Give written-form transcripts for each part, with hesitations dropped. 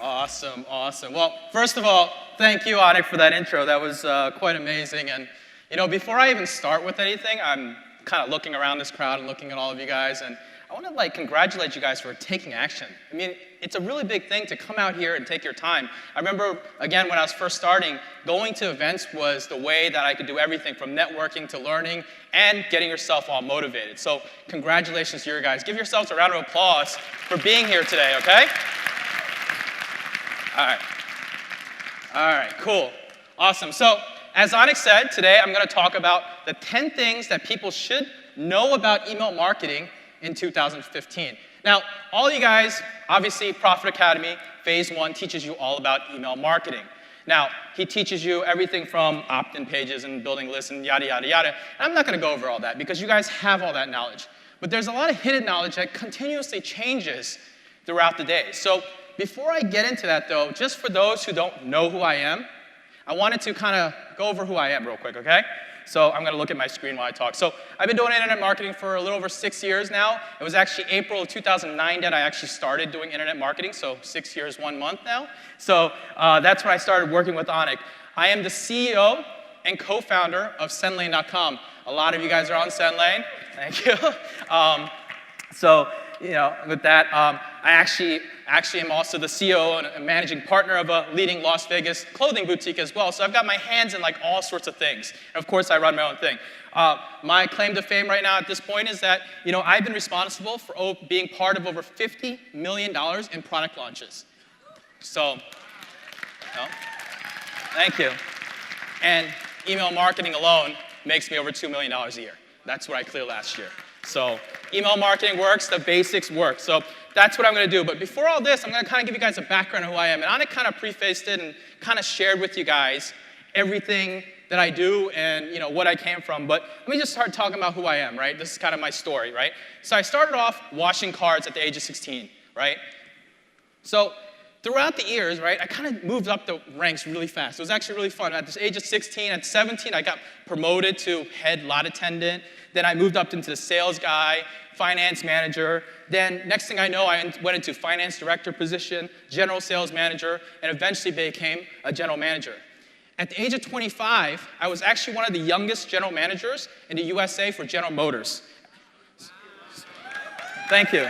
Awesome, awesome. Well, first of all, thank you, Anik, for that intro. That was quite amazing. And, before I even start with anything, I'm kind of looking around this crowd and looking at all of you guys, and I want to congratulate you guys for taking action. I mean, it's a really big thing to come out here and take your time. I remember, again, when I was first starting, going to events was the way that I could do everything from networking to learning and getting yourself all motivated. So congratulations to you guys. Give yourselves a round of applause for being here today, okay? All right, cool. Awesome. So as Anik said, today I'm going to talk about the 10 things that people should know about email marketing in 2015. Now, all you guys, obviously, Profit Academy, Phase 1 teaches you all about email marketing. Now, he teaches you everything from opt-in pages and building lists and yada, yada, yada. I'm not going to go over all that because you guys have all that knowledge. But there's a lot of hidden knowledge that continuously changes throughout the day. So before I get into that, though, just for those who don't know who I am, I wanted to kind of go over who I am real quick, okay? So I'm going to look at my screen while I talk. So I've been doing internet marketing for a little over 6 years now. It was actually April of 2009 that I actually started doing internet marketing, so 6 years, 1 month now. So that's when I started working with Anik. I am the CEO and co-founder of SendLane.com. A lot of you guys are on SendLane. Thank you. With that, I actually am also the CEO and a managing partner of a leading Las Vegas clothing boutique as well. So I've got my hands in all sorts of things. And of course, I run my own thing. My claim to fame right now at this point is that I've been responsible for being part of over $50 million in product launches. So, thank you. And email marketing alone makes me over $2 million a year. That's what I cleared last year. So email marketing works, the basics work. So that's what I'm going to do. But before all this, I'm going to kind of give you guys a background of who I am. And Anik kind of prefaced it and kind of shared with you guys everything that I do and what I came from. But let me just start talking about who I am, right? This is kind of my story, right? So I started off washing cars at the age of 16, right? So throughout the years, right, I kind of moved up the ranks really fast. It was actually really fun. At the age of 16, at 17, I got promoted to head lot attendant. Then I moved up into the sales guy, finance manager. Then next thing I know, I went into finance director position, general sales manager, and eventually became a general manager. At the age of 25, I was actually one of the youngest general managers in the USA for General Motors. Thank you.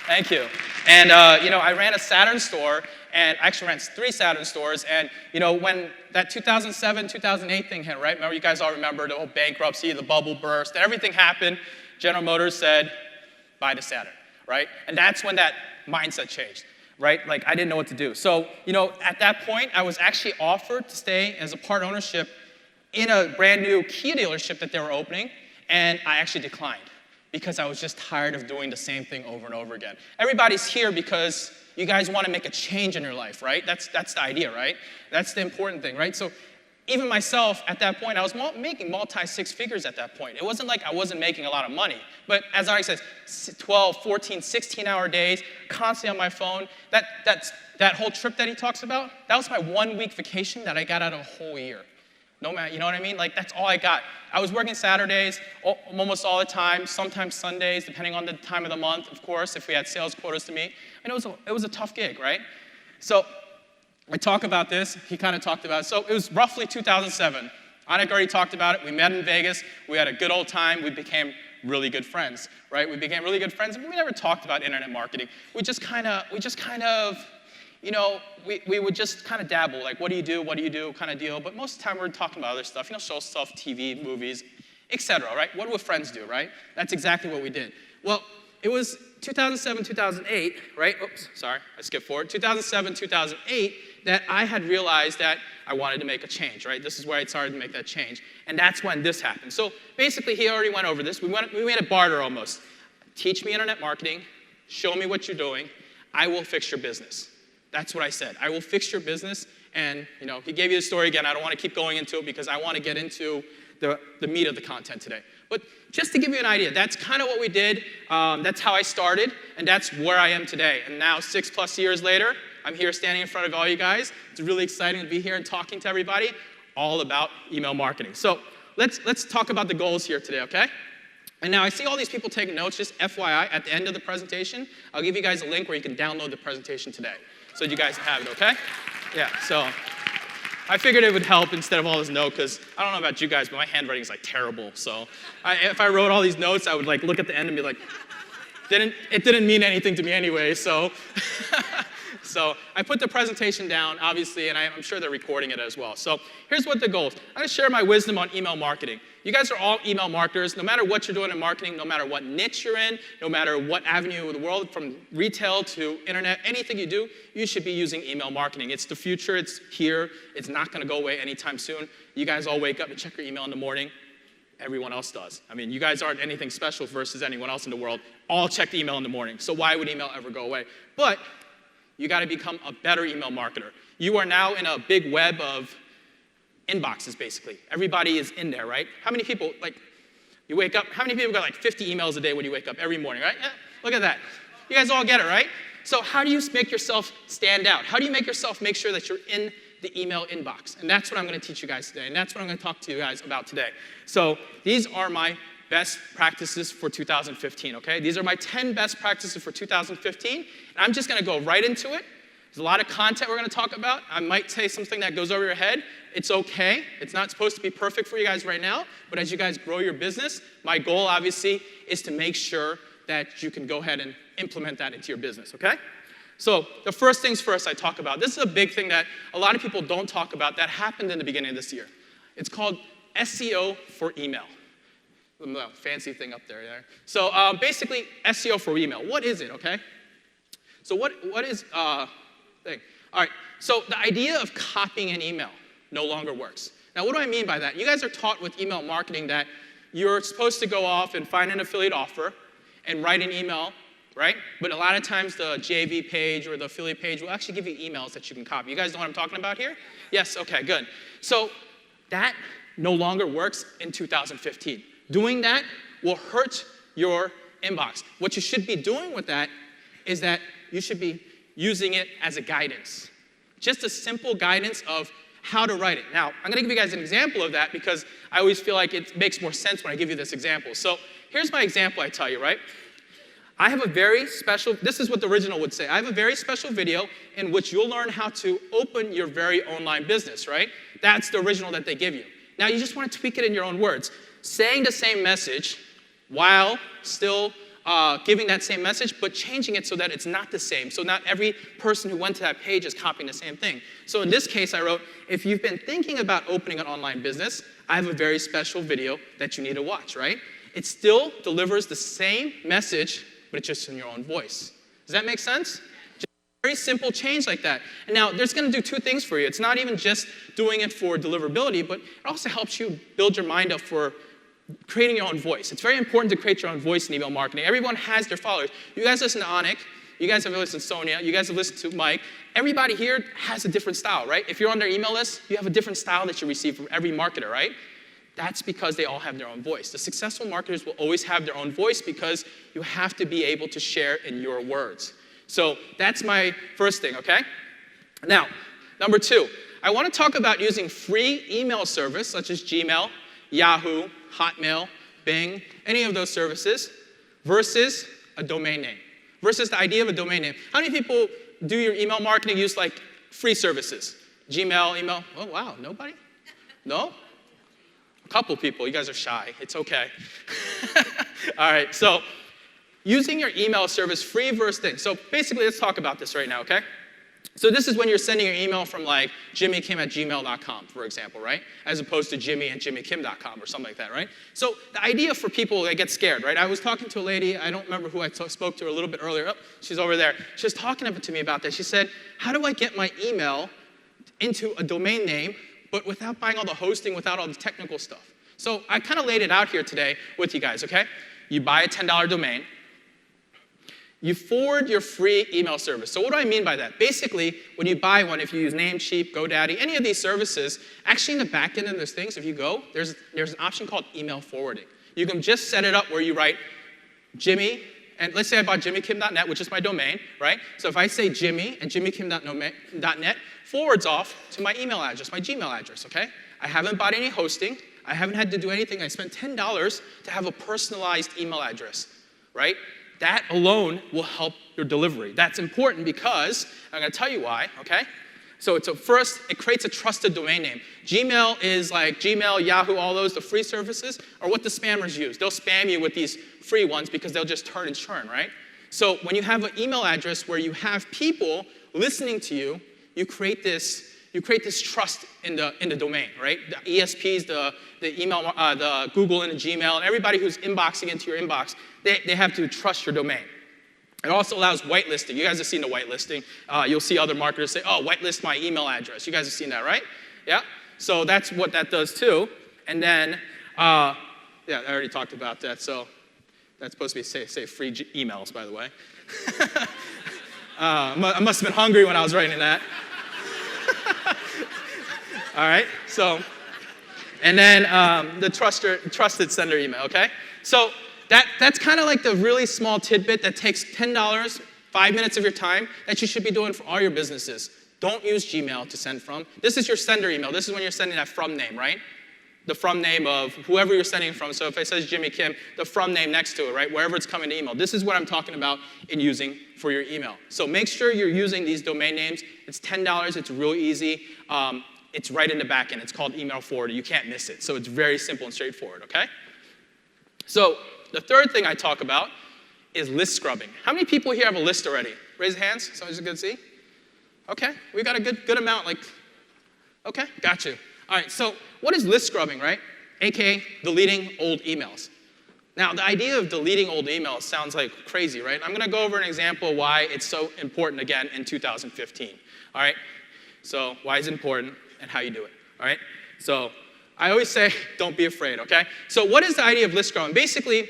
Thank you. And I ran a Saturn store, and I actually ran 3 Saturn stores. And when that 2007, 2008 thing hit, right? Remember, you guys all remember the whole bankruptcy, the bubble burst, and everything happened. General Motors said, buy the Saturn, right? And that's when that mindset changed, right? I didn't know what to do. So, at that point, I was actually offered to stay as a part ownership in a brand new Kia dealership that they were opening, and I actually declined because I was just tired of doing the same thing over and over again. Everybody's here because you guys want to make a change in your life, right? That's the idea, right? That's the important thing, right? So even myself, at that point, I was making multi-6 figures at that point. It wasn't like I wasn't making a lot of money. But as Arik says, 12, 14, 16-hour days, constantly on my phone. That whole trip that he talks about, that was my 1-week vacation that I got out of a whole year. No matter, you know what I mean? That's all I got. I was working Saturdays almost all the time, sometimes Sundays, depending on the time of the month, of course, if we had sales quotas to meet. And it was a tough gig, right? So I talk about this. He kind of talked about it. So it was roughly 2007. Anik already talked about it. We met in Vegas. We had a good old time. We became really good friends, right? We became really good friends. But we never talked about internet marketing. We just kind of, we would just kind of dabble, what do you do, kind of deal. But most of the time, we were talking about other stuff, show stuff, TV, movies, etc., right? What would friends do, right? That's exactly what we did. Well, it was 2007, 2008, right? Oops, sorry, I skipped forward. 2007, 2008, that I had realized that I wanted to make a change, right? This is where I started to make that change. And that's when this happened. So basically, he already went over this. We made a barter almost. Teach me internet marketing. Show me what you're doing. I will fix your business. That's what I said. I will fix your business. And he gave you the story again. I don't want to keep going into it because I want to get into the meat of the content today. But just to give you an idea, that's kind of what we did. That's how I started, and that's where I am today. And now, 6+ years later, I'm here standing in front of all you guys. It's really exciting to be here and talking to everybody all about email marketing. So let's talk about the goals here today, okay? And now I see all these people taking notes, just FYI, at the end of the presentation, I'll give you guys a link where you can download the presentation today. So you guys have it, okay? Yeah, so I figured it would help instead of all this note, because I don't know about you guys, but my handwriting is like terrible. So if I wrote all these notes, I would like look at the end and be like, it didn't mean anything to me anyway, so. So I put the presentation down, obviously, and I'm sure they're recording it as well. So here's what the goal is. I'm going to share my wisdom on email marketing. You guys are all email marketers. No matter what you're doing in marketing, no matter what niche you're in, no matter what avenue of the world, from retail to internet, anything you do, you should be using email marketing. It's the future. It's here. It's not going to go away anytime soon. You guys all wake up and check your email in the morning. Everyone else does. I mean, you guys aren't anything special versus anyone else in the world. All check the email in the morning. So why would email ever go away? But you got to become a better email marketer. You are now in a big web of inboxes, basically. Everybody is in there, right? How many people, like, you wake up, how many people got like 50 emails a day when you wake up every morning, right? Yeah, look at that. You guys all get it, right? So how do you make yourself stand out? How do you make yourself make sure that you're in the email inbox? And that's what I'm going to teach you guys today, and that's what I'm going to talk to you guys about today. So these are my best practices for 2015, okay? These are my 10 best practices for 2015, and I'm just gonna go right into it. There's a lot of content we're gonna talk about. I might say something that goes over your head. It's okay. It's not supposed to be perfect for you guys right now, but as you guys grow your business, my goal, obviously, is to make sure that you can go ahead and implement that into your business, okay? So the first things first I talk about. This is a big thing that a lot of people don't talk about that happened in the beginning of this year. It's called SEO for email. The fancy thing up there. So basically, SEO for email. What is it, okay? So what is thing? All right, so the idea of copying an email no longer works. Now, what do I mean by that? You guys are taught with email marketing that you're supposed to go off and find an affiliate offer and write an email, right? But a lot of times the JV page or the affiliate page will actually give you emails that you can copy. You guys know what I'm talking about here? Yes, okay, good. So that no longer works in 2015. Doing that will hurt your inbox. What you should be doing with that is that you should be using it as a guidance. Just a simple guidance of how to write it. Now, I'm gonna give you guys an example of that because I always feel like it makes more sense when I give you this example. So here's my example I tell you, right? I have a very special, this is what the original would say. I have a very special video in which you'll learn how to open your very online business, right? That's the original that they give you. Now, you just want to tweak it in your own words. Saying the same message while still giving that same message, but changing it so that it's not the same. So not every person who went to that page is copying the same thing. So in this case, I wrote, if you've been thinking about opening an online business, I have a very special video that you need to watch, right? It still delivers the same message, but it's just in your own voice. Does that make sense? Just a very simple change like that. And now, there's going to do two things for you. It's not even just doing it for deliverability, but it also helps you build your mind up for creating your own voice. It's very important to create your own voice in email marketing. Everyone has their followers. You guys listen to Anik. You guys have listened to Sonia. You guys have listened to Mike. Everybody here has a different style, right? If you're on their email list, you have a different style that you receive from every marketer, right? That's because they all have their own voice. The successful marketers will always have their own voice because you have to be able to share in your words. So that's my first thing, okay? Now, number two, I want to talk about using free email service such as Gmail, Yahoo, Hotmail, Bing, any of those services, versus a domain name, versus the idea of a domain name. How many people do your email marketing use like free services? Gmail, email, oh wow, nobody? No? A couple people, you guys are shy, it's okay. All right, so using your email service free versus thing. So basically, let's talk about this right now, okay? So this is when you're sending your email from like jimmykim@gmail.com, for example, right? As opposed to jimmy@jimmykim.com or something like that, right? So the idea for people, they get scared, right? I was talking to a lady, I don't remember who I spoke to a little bit earlier. Oh, she's over there. She was talking to me about that. She said, how do I get my email into a domain name, but without buying all the hosting, without all the technical stuff? So I kind of laid it out here today with you guys, okay? You buy a $10 domain. You forward your free email service. So what do I mean by that? Basically, when you buy one, if you use Namecheap, GoDaddy, any of these services, actually in the back end of those things, if you go, there's an option called email forwarding. You can just set it up where you write Jimmy, and let's say I bought jimmykim.net, which is my domain, right? So if I say Jimmy and jimmykim.net forwards off to my email address, my Gmail address, okay? I haven't bought any hosting. I haven't had to do anything. I spent $10 to have a personalized email address, right? That alone will help your delivery. That's important because, I'm going to tell you why, okay? So first, it creates a trusted domain name. Gmail is like Gmail, Yahoo, all those, the free services, are what the spammers use. They'll spam you with these free ones because they'll just turn and churn, right? So when you have an email address where you have people listening to you, you create this trust in the domain, right? The ESPs, the email, the Google and the Gmail, and everybody who's inboxing into your inbox, they have to trust your domain. It also allows whitelisting. You guys have seen the whitelisting. You'll see other marketers say, oh, whitelist my email address. You guys have seen that, right? Yeah? So that's what that does too. And then, yeah, I already talked about that. So that's supposed to be say free emails, by the way. I must have been hungry when I was writing that. All right, so, and then the trusted sender email, okay? So that's kind of like the really small tidbit that takes $10, 5 minutes of your time that you should be doing for all your businesses. Don't use Gmail to send from. This is your sender email. This is when you're sending that from name, right? The from name of whoever you're sending from. So if it says Jimmy Kim, the from name next to it, right? Wherever it's coming to email. This is what I'm talking about in using for your email. So make sure you're using these domain names. It's $10. It's real easy. It's right in the back end. It's called email forwarder. You can't miss it. So it's very simple and straightforward, okay? So the third thing I talk about is list scrubbing. How many people here have a list already? Raise your hands so I can see. Okay, we got a good amount. Okay, got you. All right, so what is list scrubbing, right? AKA deleting old emails. Now, the idea of deleting old emails sounds like crazy, right? I'm going to go over an example why it's so important again in 2015. All right, so why is it important and how you do it, all right? So I always say, don't be afraid, okay? So what is the idea of list scrubbing? Basically,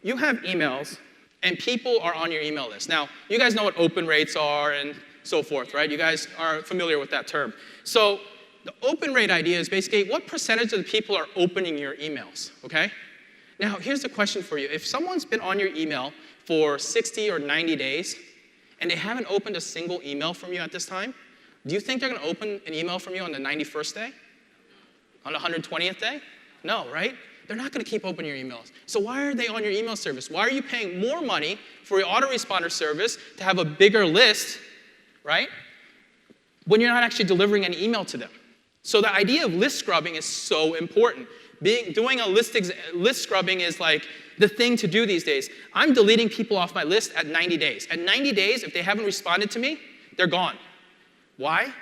you have emails, and people are on your email list. Now, you guys know what open rates are and so forth, right? You guys are familiar with that term. So the open rate idea is basically what percentage of the people are opening your emails, okay? Now, here's the question for you. If someone's been on your email for 60 or 90 days, and they haven't opened a single email from you at this time, do you think they're going to open an email from you on the 91st day? On the 120th day? No, right? They're not going to keep opening your emails. So why are they on your email service? Why are you paying more money for your autoresponder service to have a bigger list, right, when you're not actually delivering an email to them? So the idea of list scrubbing is so important. Doing a list scrubbing is like the thing to do these days. I'm deleting people off my list at 90 days. At 90 days, if they haven't responded to me, they're gone. Why?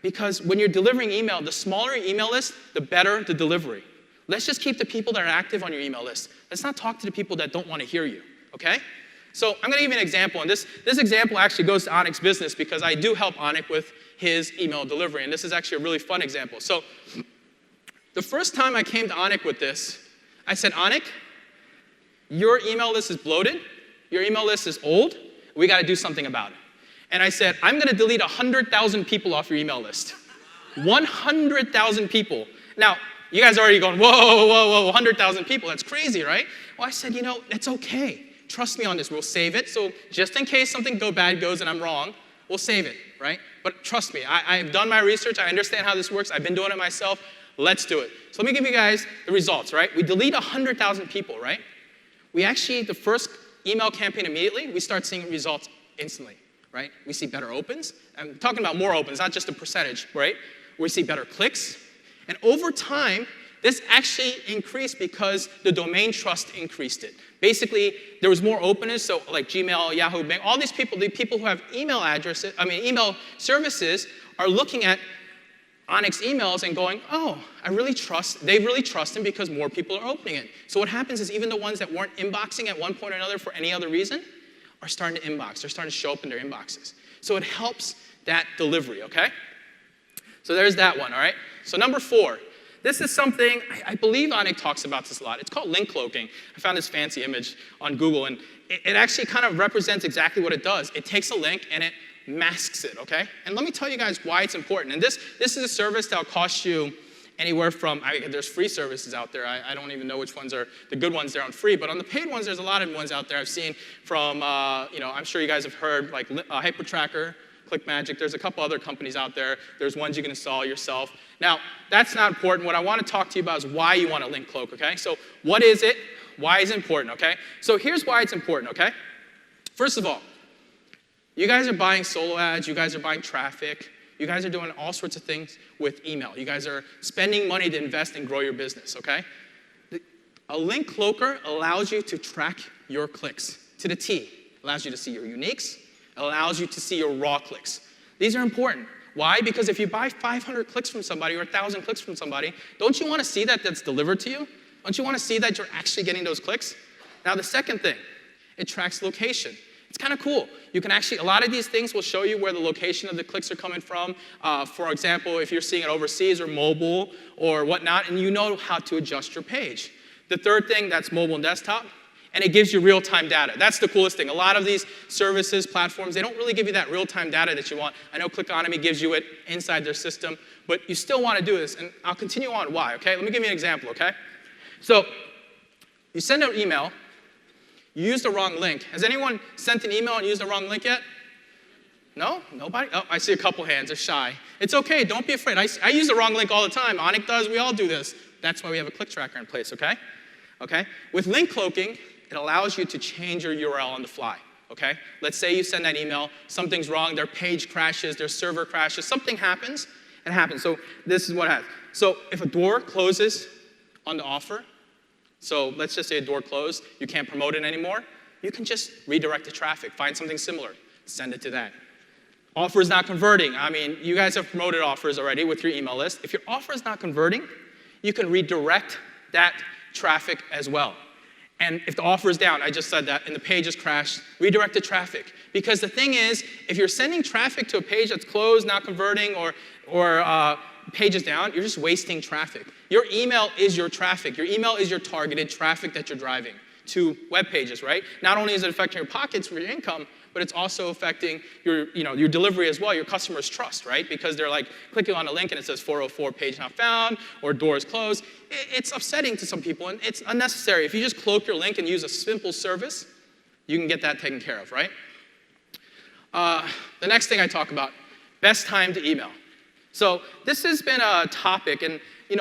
Because when you're delivering email, the smaller your email list, the better the delivery. Let's just keep the people that are active on your email list. Let's not talk to the people that don't want to hear you, okay? So I'm going to give you an example, and this example actually goes to Anik's business because I do help Anik with his email delivery, and this is actually a really fun example. So the first time I came to Anik with this, I said, Anik, your email list is bloated, your email list is old, we got to do something about it. And I said, I'm going to delete 100,000 people off your email list. 100,000 people. Now, you guys are already going, whoa, 100,000 people. That's crazy, right? Well, I said, it's okay. Trust me on this. We'll save it. So just in case something bad goes and I'm wrong, we'll save it, right? But trust me, I've done my research. I understand how this works. I've been doing it myself. Let's do it. So let me give you guys the results, right? We delete 100,000 people, right? We actually, the first email campaign immediately, we start seeing results instantly. Right? We see better opens. I'm talking about more opens, not just a percentage, right? We see better clicks. And over time, this actually increased because the domain trust increased it. Basically, there was more openness, so like Gmail, Yahoo, Bing, all these people, the people who have email services are looking at Anik's emails and going, oh, they really trust him because more people are opening it. So what happens is even the ones that weren't inboxing at one point or another for any other reason, are starting to inbox. They're starting to show up in their inboxes. So it helps that delivery, okay? So there's that one, all right? So number 4, this is something, I believe Anik talks about this a lot. It's called link cloaking. I found this fancy image on Google, and it actually kind of represents exactly what it does. It takes a link and it masks it, okay? And let me tell you guys why it's important. And this is a service that'll cost you anywhere from, there's free services out there. I don't even know which ones are the good ones. They're on free. But on the paid ones, there's a lot of ones out there I've seen from, I'm sure you guys have heard, like HyperTracker, ClickMagick. There's a couple other companies out there. There's ones you can install yourself. Now, that's not important. What I want to talk to you about is why you want to link cloak, okay? So what is it? Why is it important, okay? So here's why it's important, okay? First of all, you guys are buying solo ads. You guys are buying traffic. You guys are doing all sorts of things with email. You guys are spending money to invest and grow your business, okay? A link cloaker allows you to track your clicks to the T. It allows you to see your uniques. It allows you to see your raw clicks. These are important. Why? Because if you buy 500 clicks from somebody or 1,000 clicks from somebody, don't you want to see that that's delivered to you? Don't you want to see that you're actually getting those clicks? Now, the second thing, it tracks location. It's kind of cool. You can actually, a lot of these things will show you where the location of the clicks are coming from. For example, if you're seeing it overseas or mobile or whatnot, and you know how to adjust your page. The third thing, that's mobile and desktop, and it gives you real-time data. That's the coolest thing. A lot of these services, platforms, they don't really give you that real-time data that you want. I know Clickonomy gives you it inside their system, but you still want to do this, and I'll continue on why, okay? Let me give you an example, okay? So you send an email, you use the wrong link. Has anyone sent an email and used the wrong link yet? No? Nobody? Oh, I see a couple hands. They're shy. It's okay. Don't be afraid. I use the wrong link all the time. Onik does. We all do this. That's why we have a click tracker in place, okay? Okay? With link cloaking, it allows you to change your URL on the fly, okay? Let's say you send that email. Something's wrong. Their page crashes. Their server crashes. Something happens. It happens. So this is what happens. So if a door closes on the offer, so let's just say a door closed, you can't promote it anymore, you can just redirect the traffic, find something similar, send it to that. Offer is not converting. I mean, you guys have promoted offers already with your email list. If your offer is not converting, you can redirect that traffic as well. And if the offer is down, I just said that, and the page has crashed, redirect the traffic. Because the thing is, if you're sending traffic to a page that's closed, not converting, or page is down, you're just wasting traffic. Your email is your traffic. Your email is your targeted traffic that you're driving to web pages, right? Not only is it affecting your pockets for your income, but it's also affecting your delivery as well, your customers' trust, right? Because they're like clicking on a link and it says 404 page not found or doors closed. It's upsetting to some people and it's unnecessary. If you just cloak your link and use a simple service, you can get that taken care of, right? The next thing I talk about, best time to email. So this has been a topic, and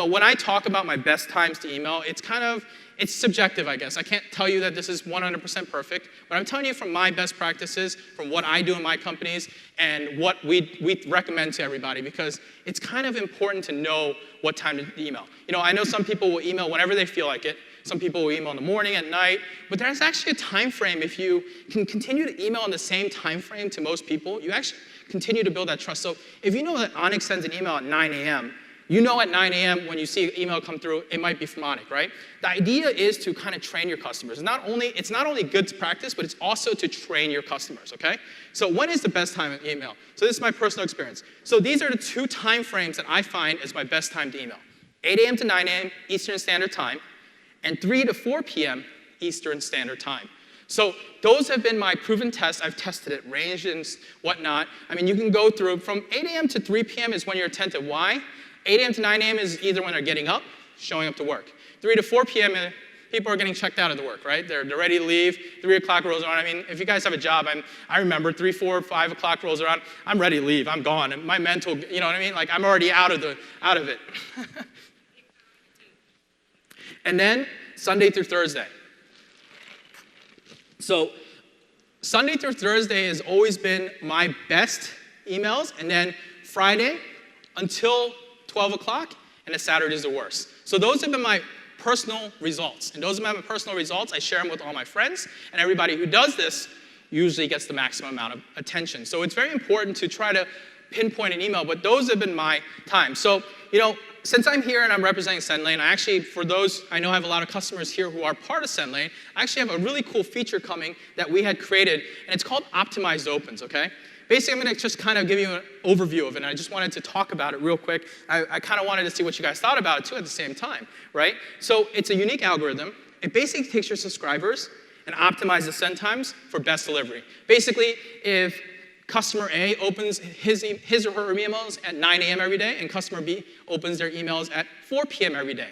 when I talk about my best times to email, it's subjective, I guess. I can't tell you that this is 100% perfect, but I'm telling you from my best practices, from what I do in my companies, and what we recommend to everybody, because it's kind of important to know what time to email. I know some people will email whenever they feel like it. Some people will email in the morning, at night, but there's actually a time frame. If you can continue to email in the same time frame to most people, you actually continue to build that trust. So if you know that Onik sends an email at 9 a.m., you know at 9 a.m. when you see an email come through, it might be from Onik, right? The idea is to kind of train your customers. It's not only good practice, but it's also to train your customers, okay? So when is the best time to email? So this is my personal experience. So these are the two time frames that I find is my best time to email. 8 a.m. to 9 a.m. Eastern Standard Time, and 3 to 4 p.m. Eastern Standard Time. So those have been my proven tests. I've tested it, range and whatnot. I mean, you can go through from 8 a.m. to 3 p.m. is when you're attentive. Why? 8 a.m. to 9 a.m. is either when they're getting up, showing up to work. 3 to 4 p.m., people are getting checked out of the work, right? They're ready to leave. 3 o'clock rolls around. I mean, if you guys have a job, I remember 3, 4, 5 o'clock rolls around. I'm ready to leave. I'm gone. And my mental, you know what I mean? Like, I'm already out of it. And then Sunday through Thursday. So Sunday through Thursday has always been my best emails, and then Friday until 12 o'clock, and then Saturday is the worst. So those have been my personal results. And those have been my personal results. I share them with all my friends, and everybody who does this usually gets the maximum amount of attention. So it's very important to try to pinpoint an email, but those have been my time. So, since I'm here and I'm representing SendLane, I know I have a lot of customers here who are part of SendLane. I actually have a really cool feature coming that we had created, and it's called Optimized Opens, okay? Basically, I'm going to just kind of give you an overview of it, and I just wanted to talk about it real quick. I kind of wanted to see what you guys thought about it, too, at the same time, right? So it's a unique algorithm. It basically takes your subscribers and optimizes send times for best delivery. Basically, if customer A opens his or her emails at 9 a.m. every day, and customer B opens their emails at 4 p.m. every day.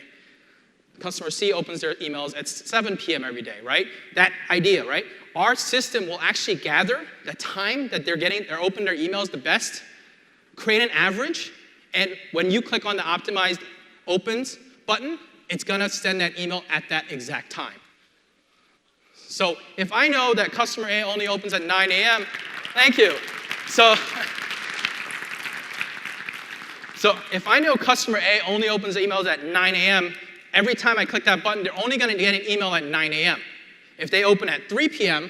Customer C opens their emails at 7 p.m. every day, right? That idea, right? Our system will actually gather the time that they're opening their emails the best, create an average, and when you click on the optimized opens button, it's gonna send that email at that exact time. So if I know that customer A only opens at 9 a.m., thank you. So if I know customer A only opens emails at 9 a.m., every time I click that button, they're only going to get an email at 9 a.m. If they open at 3 p.m.,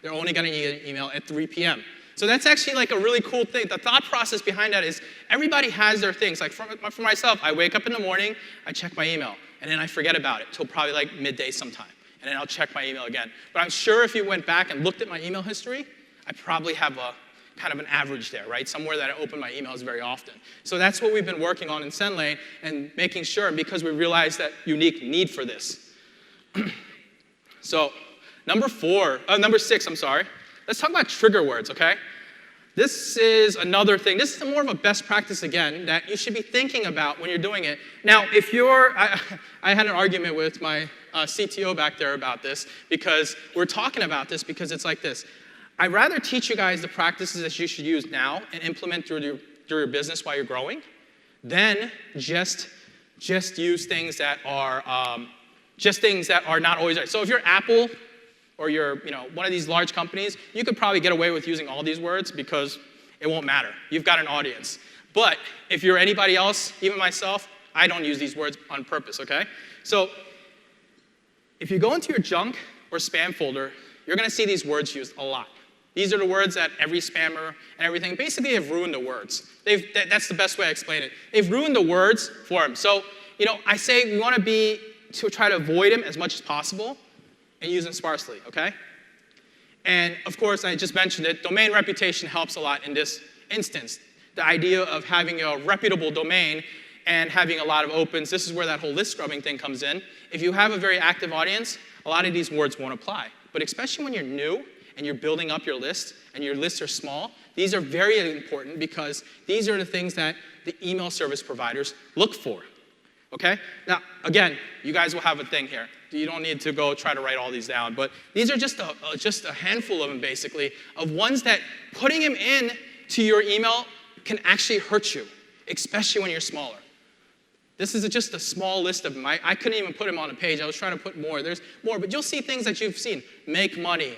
they're only going to get an email at 3 p.m. So that's actually like a really cool thing. The thought process behind that is everybody has their things. Like for myself, I wake up in the morning, I check my email, and then I forget about it till probably like midday sometime. And then I'll check my email again. But I'm sure if you went back and looked at my email history, I probably have a kind of an average there, right? Somewhere that I open my emails very often. So that's what we've been working on in SendLane and making sure, because we realized that unique need for this. So number 6, I'm sorry. Let's talk about trigger words, okay? This is another thing. This is more of a best practice, again, that you should be thinking about when you're doing it. Now, if you're, I had an argument with my CTO back there about this, because we're talking about this because it's like this. I'd rather teach you guys the practices that you should use now and implement through your business while you're growing than just use things that are not always right. So if you're Apple or you're one of these large companies, you could probably get away with using all these words because it won't matter. You've got an audience. But if you're anybody else, even myself, I don't use these words on purpose, okay? So if you go into your junk or spam folder, you're going to see these words used a lot. These are the words that every spammer and everything basically have ruined the words. That's the best way I explain it. They've ruined the words for them. So, I say we want to try to avoid them as much as possible and use them sparsely, okay? And of course, I just mentioned it, domain reputation helps a lot in this instance. The idea of having a reputable domain and having a lot of opens, this is where that whole list scrubbing thing comes in. If you have a very active audience, a lot of these words won't apply. But especially when you're new and you're building up your list and your lists are small, these are very important because these are the things that the email service providers look for, okay? Now, again, you guys will have a thing here. You don't need to go try to write all these down, but these are just a handful of them, basically, of ones that putting them in to your email can actually hurt you, especially when you're smaller. This is just a small list of them. I couldn't even put them on a page. I was trying to put more. There's more, but you'll see things that you've seen. Make money,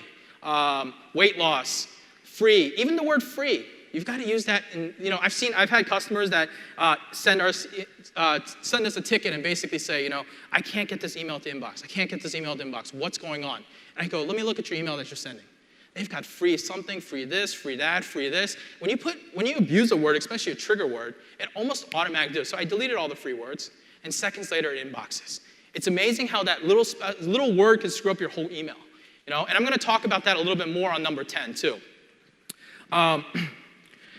weight loss, free, even the word free. You've got to use that. And I've had customers that send us a ticket and basically say, I can't get this email to inbox. I can't get this email to inbox. What's going on? And I go, let me look at your email that you're sending. They've got free something, free this, free that, free this. When you abuse a word, especially a trigger word, it almost automatically does. So I deleted all the free words, and seconds later it inboxes. It's amazing how that little word can screw up your whole email. And I'm going to talk about that a little bit more on number 10 too.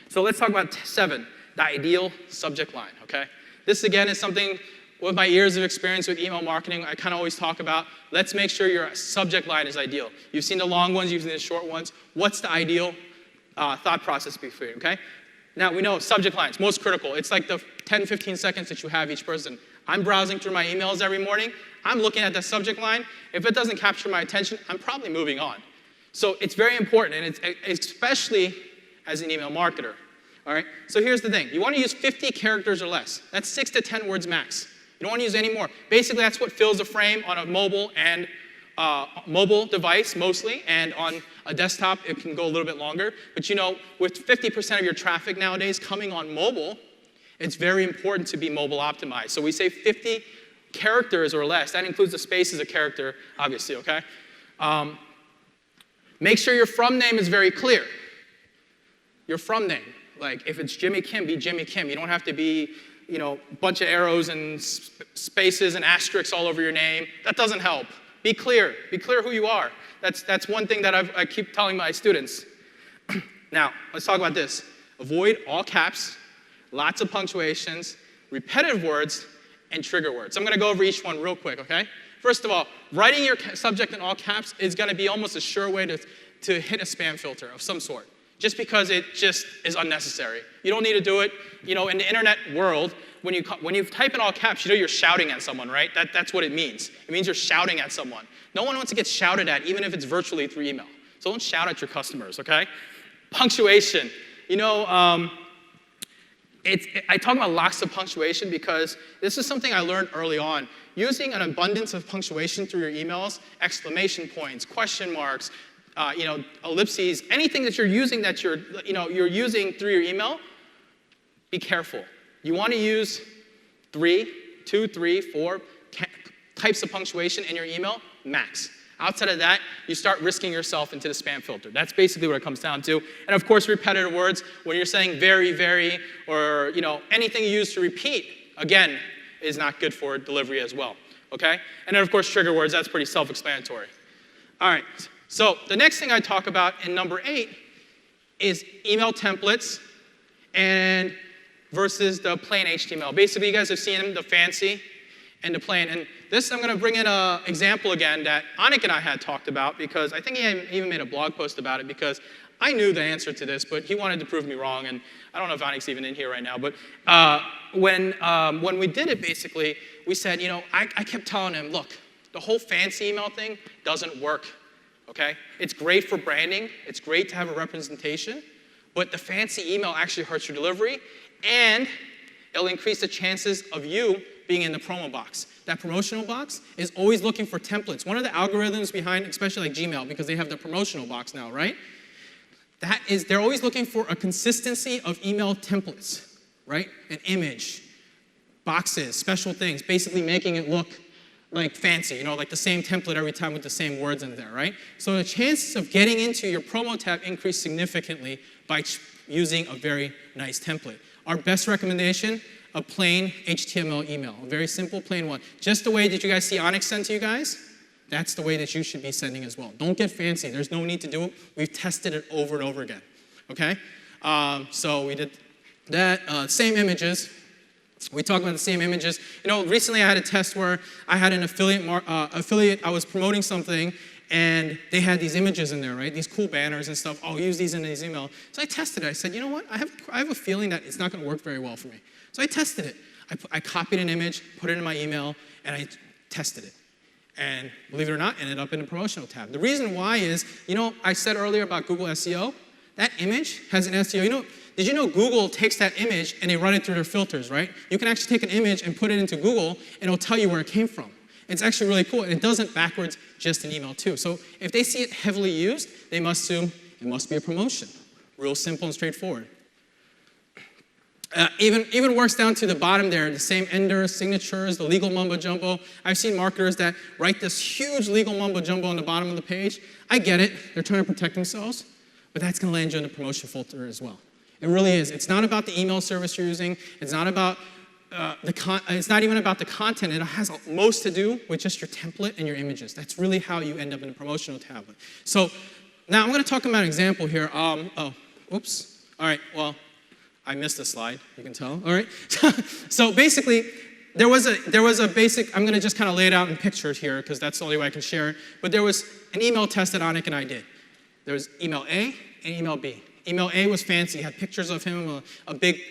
So let's talk about 7, the ideal subject line, okay? This, again, is something with my years of experience with email marketing, I kind of always talk about, let's make sure your subject line is ideal. You've seen the long ones, you've seen the short ones. What's the ideal thought process for you, okay? Now, we know subject lines, most critical. It's like the 10, 15 seconds that you have each person. I'm browsing through my emails every morning. I'm looking at the subject line. If it doesn't capture my attention, I'm probably moving on. So it's very important, and it's especially as an email marketer. All right? So here's the thing. You want to use 50 characters or less. That's 6 to 10 words max. You don't want to use any more. Basically, that's what fills a frame on a mobile and mobile device mostly, and on a desktop, it can go a little bit longer. But with 50% of your traffic nowadays coming on mobile, it's very important to be mobile optimized. So we say 50 characters or less. That includes the space as a character, obviously, okay? Make sure your from name is very clear. Your from name. Like, if it's Jimmy Kim, be Jimmy Kim. You don't have to be, a bunch of arrows and spaces and asterisks all over your name. That doesn't help. Be clear. Be clear who you are. That's one thing that I keep telling my students. Now, let's talk about this. Avoid all caps, lots of punctuations, repetitive words, and trigger words. I'm going to go over each one real quick, okay? First of all, writing your subject in all caps is going to be almost a sure way to hit a spam filter of some sort. just because it just is unnecessary. You don't need to do it. In the internet world, when you type in all caps, you're shouting at someone, right? That's what it means. It means you're shouting at someone. No one wants to get shouted at, even if it's virtually through email. So don't shout at your customers, okay? Punctuation. I talk about lots of punctuation because this is something I learned early on. Using an abundance of punctuation through your emails, exclamation points, question marks, ellipses, anything that you're using you're using through your email, be careful. You want to use 2, 3, 4 types of punctuation in your email, max. Outside of that, you start risking yourself into the spam filter. That's basically what it comes down to. And of course, repetitive words, when you're saying very, very, or anything you use to repeat, again, is not good for delivery as well, okay? And then of course, trigger words, that's pretty self-explanatory. All right, so the next thing I talk about in number 8 is email templates and versus the plain HTML. Basically, you guys have seen them, the fancy and the plain. And this, I'm going to bring in an example again that Anik and I had talked about because I think he even made a blog post about it because I knew the answer to this, but he wanted to prove me wrong. And I don't know if Anik's even in here right now. But when we did it, basically, we said, I kept telling him, look, the whole fancy email thing doesn't work, okay? It's great for branding. It's great to have a representation. But the fancy email actually hurts your delivery. And it'll increase the chances of you being in the promo box. That promotional box is always looking for templates. One of the algorithms behind, especially like Gmail, because they have the promotional box now, right? They're always looking for a consistency of email templates, right? An image, boxes, special things, basically making it look like fancy, like the same template every time with the same words in there, right? So the chances of getting into your promo tab increase significantly by using a very nice template. Our best recommendation, a plain HTML email, a very simple, plain one. Just the way that you guys see Onyx send to you guys, that's the way that you should be sending as well. Don't get fancy. There's no need to do it. We've tested it over and over again, okay? So we did that. Same images. We talked about the same images. Recently I had a test where I had an affiliate, I was promoting something, and they had these images in there, right? These cool banners and stuff. Oh, use these in these emails. So I tested it. I said, you know what? I have a feeling that it's not going to work very well for me. So I tested it. I copied an image, put it in my email, and I tested it. And believe it or not, ended up in the promotional tab. The reason why is, I said earlier about Google SEO. That image has an SEO. Did you know Google takes that image and they run it through their filters, right? You can actually take an image and put it into Google, and it'll tell you where it came from. It's actually really cool, and it does it backwards just in email too. So if they see it heavily used, they must assume it must be a promotion. Real simple and straightforward. Even works down to the bottom there, the same enders, signatures, the legal mumbo jumbo. I've seen marketers that write this huge legal mumbo jumbo on the bottom of the page. I get it, they're trying to protect themselves, but that's going to land you in the promotion filter as well. It really is. It's not about the email service you're using. It's not about it's not even about the content. It has most to do with just your template and your images. That's really how you end up in a promotional tablet. So now I'm going to talk about an example here. Oops. All right, well, I missed a slide, you can tell. All right. So basically, there was a basic, I'm going to just kind of lay it out in pictures here because that's the only way I can share it. But there was an email test that Anik and I did. There was email A and email B. Email A was fancy. It had pictures of him, a big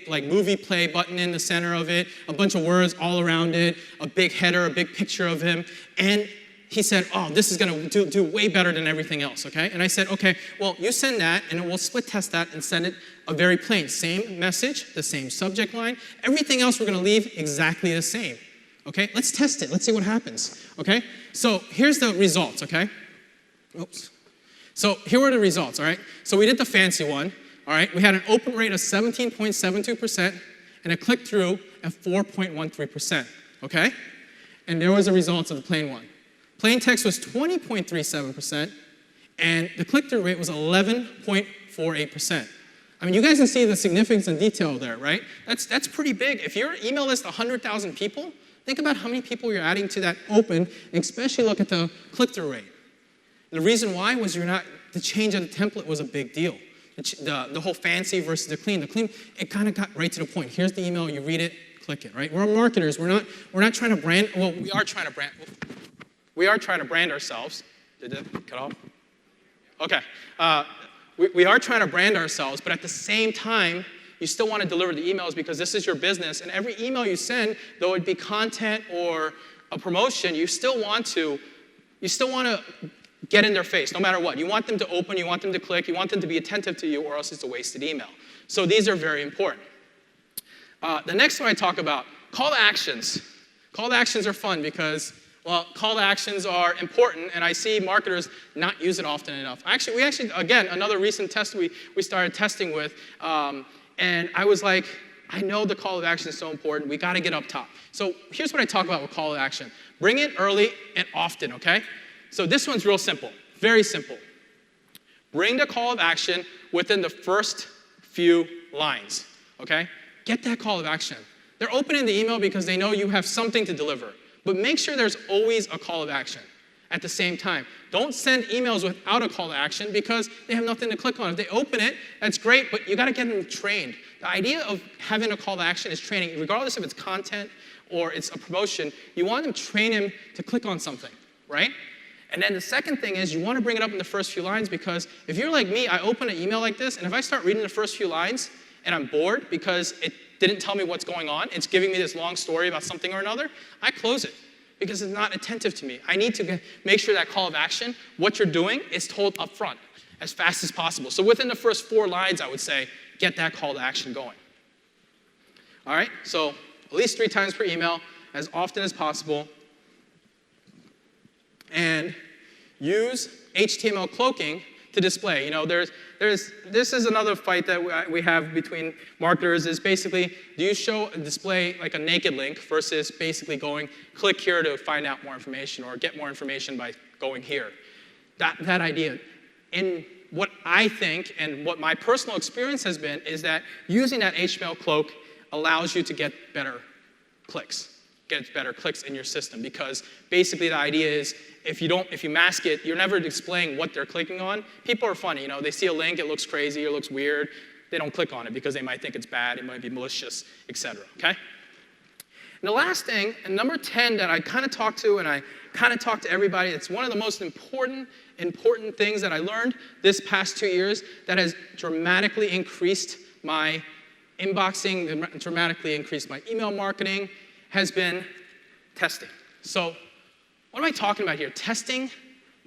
like movie play button in the center of it, a bunch of words all around it, a big header, a big picture of him. And he said, oh, this is going to do way better than everything else, okay? And I said, okay, well, you send that, and we'll split test that and send it a very plain. Same message, the same subject line. Everything else we're going to leave exactly the same, okay? Let's test it. Let's see what happens, okay? So here's the results, okay? Oops. So here were the results, all right? So we did the fancy one. All right, we had an open rate of 17.72% and a click-through of 4.13%, okay? And there was the results of the plain one. Plain text was 20.37%, and the click-through rate was 11.48%. I mean, you guys can see the significance and detail there, right? That's pretty big. If your email list 100,000 people, think about how many people you're adding to that open, and especially look at the click-through rate. And the reason why was the change of the template was a big deal. The whole fancy versus the clean. The clean, it kind of got right to the point. Here's the email, you read it, click it, right? We're marketers. We're not trying to brand, well, we are trying to brand ourselves. Did that cut off? Okay. we are trying to brand ourselves, but at the same time, you still want to deliver the emails because this is your business. And every email you send, though it be content or a promotion, you still want to get in their face, no matter what. You want them to open, you want them to click, you want them to be attentive to you, or else it's a wasted email. So these are very important. The next one I talk about, call to actions. Call to actions are fun because, well, call to actions are important, and I see marketers not use it often enough. We actually, again, another recent test we started testing with, and I was like, I know the call to action is so important. We got to get up top. So here's what I talk about with call to action. Bring it early and often, okay? So this one's real simple, very simple. Bring the call of action within the first few lines, okay? Get that call of action. They're opening the email because they know you have something to deliver, but make sure there's always a call of action at the same time. Don't send emails without a call to action because they have nothing to click on. If they open it, that's great, but you got to get them trained. The idea of having a call to action is training. Regardless if it's content or it's a promotion, you want them to train him to click on something, right? And then the second thing is you want to bring it up in the first few lines because if you're like me, I open an email like this, and if I start reading the first few lines and I'm bored because it didn't tell me what's going on, it's giving me this long story about something or another, I close it because it's not attentive to me. I need to make sure that call of action, what you're doing, is told up front as fast as possible. So within the first 4 lines, I would say, get that call to action going. All right, so at least 3 times per email, as often as possible. And use HTML cloaking to display. You know, this is another fight that we have between marketers is basically, do you show a display like a naked link versus basically going, click here to find out more information or get more information by going here. That idea. And what I think and what my personal experience has been is that using that HTML cloak allows you to get better clicks. Get better clicks in your system because basically the idea is if you mask it, you're never displaying what they're clicking on. People are funny, you know, they see a link, it looks crazy, it looks weird, they don't click on it because they might think it's bad, it might be malicious, etc. Okay? And the last thing, and number 10 that I kind of talk to and I kind of talk to everybody, it's one of the most important things that I learned this past 2 years that has dramatically increased my inboxing, dramatically increased my email marketing, has been testing. So what am I talking about here? Testing,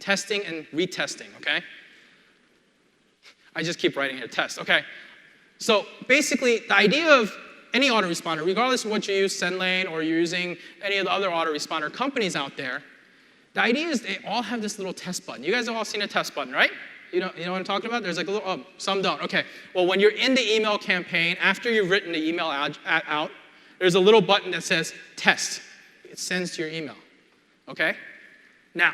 and retesting, okay? I just keep writing here, test, okay. So basically, the idea of any autoresponder, regardless of what you use, SendLane, or you're using any of the other autoresponder companies out there, the idea is they all have this little test button. You guys have all seen a test button, right? You know what I'm talking about? There's like a little, oh, some don't, okay. Well, when you're in the email campaign, after you've written the email out, there's a little button that says test. It sends to your email, okay? Now,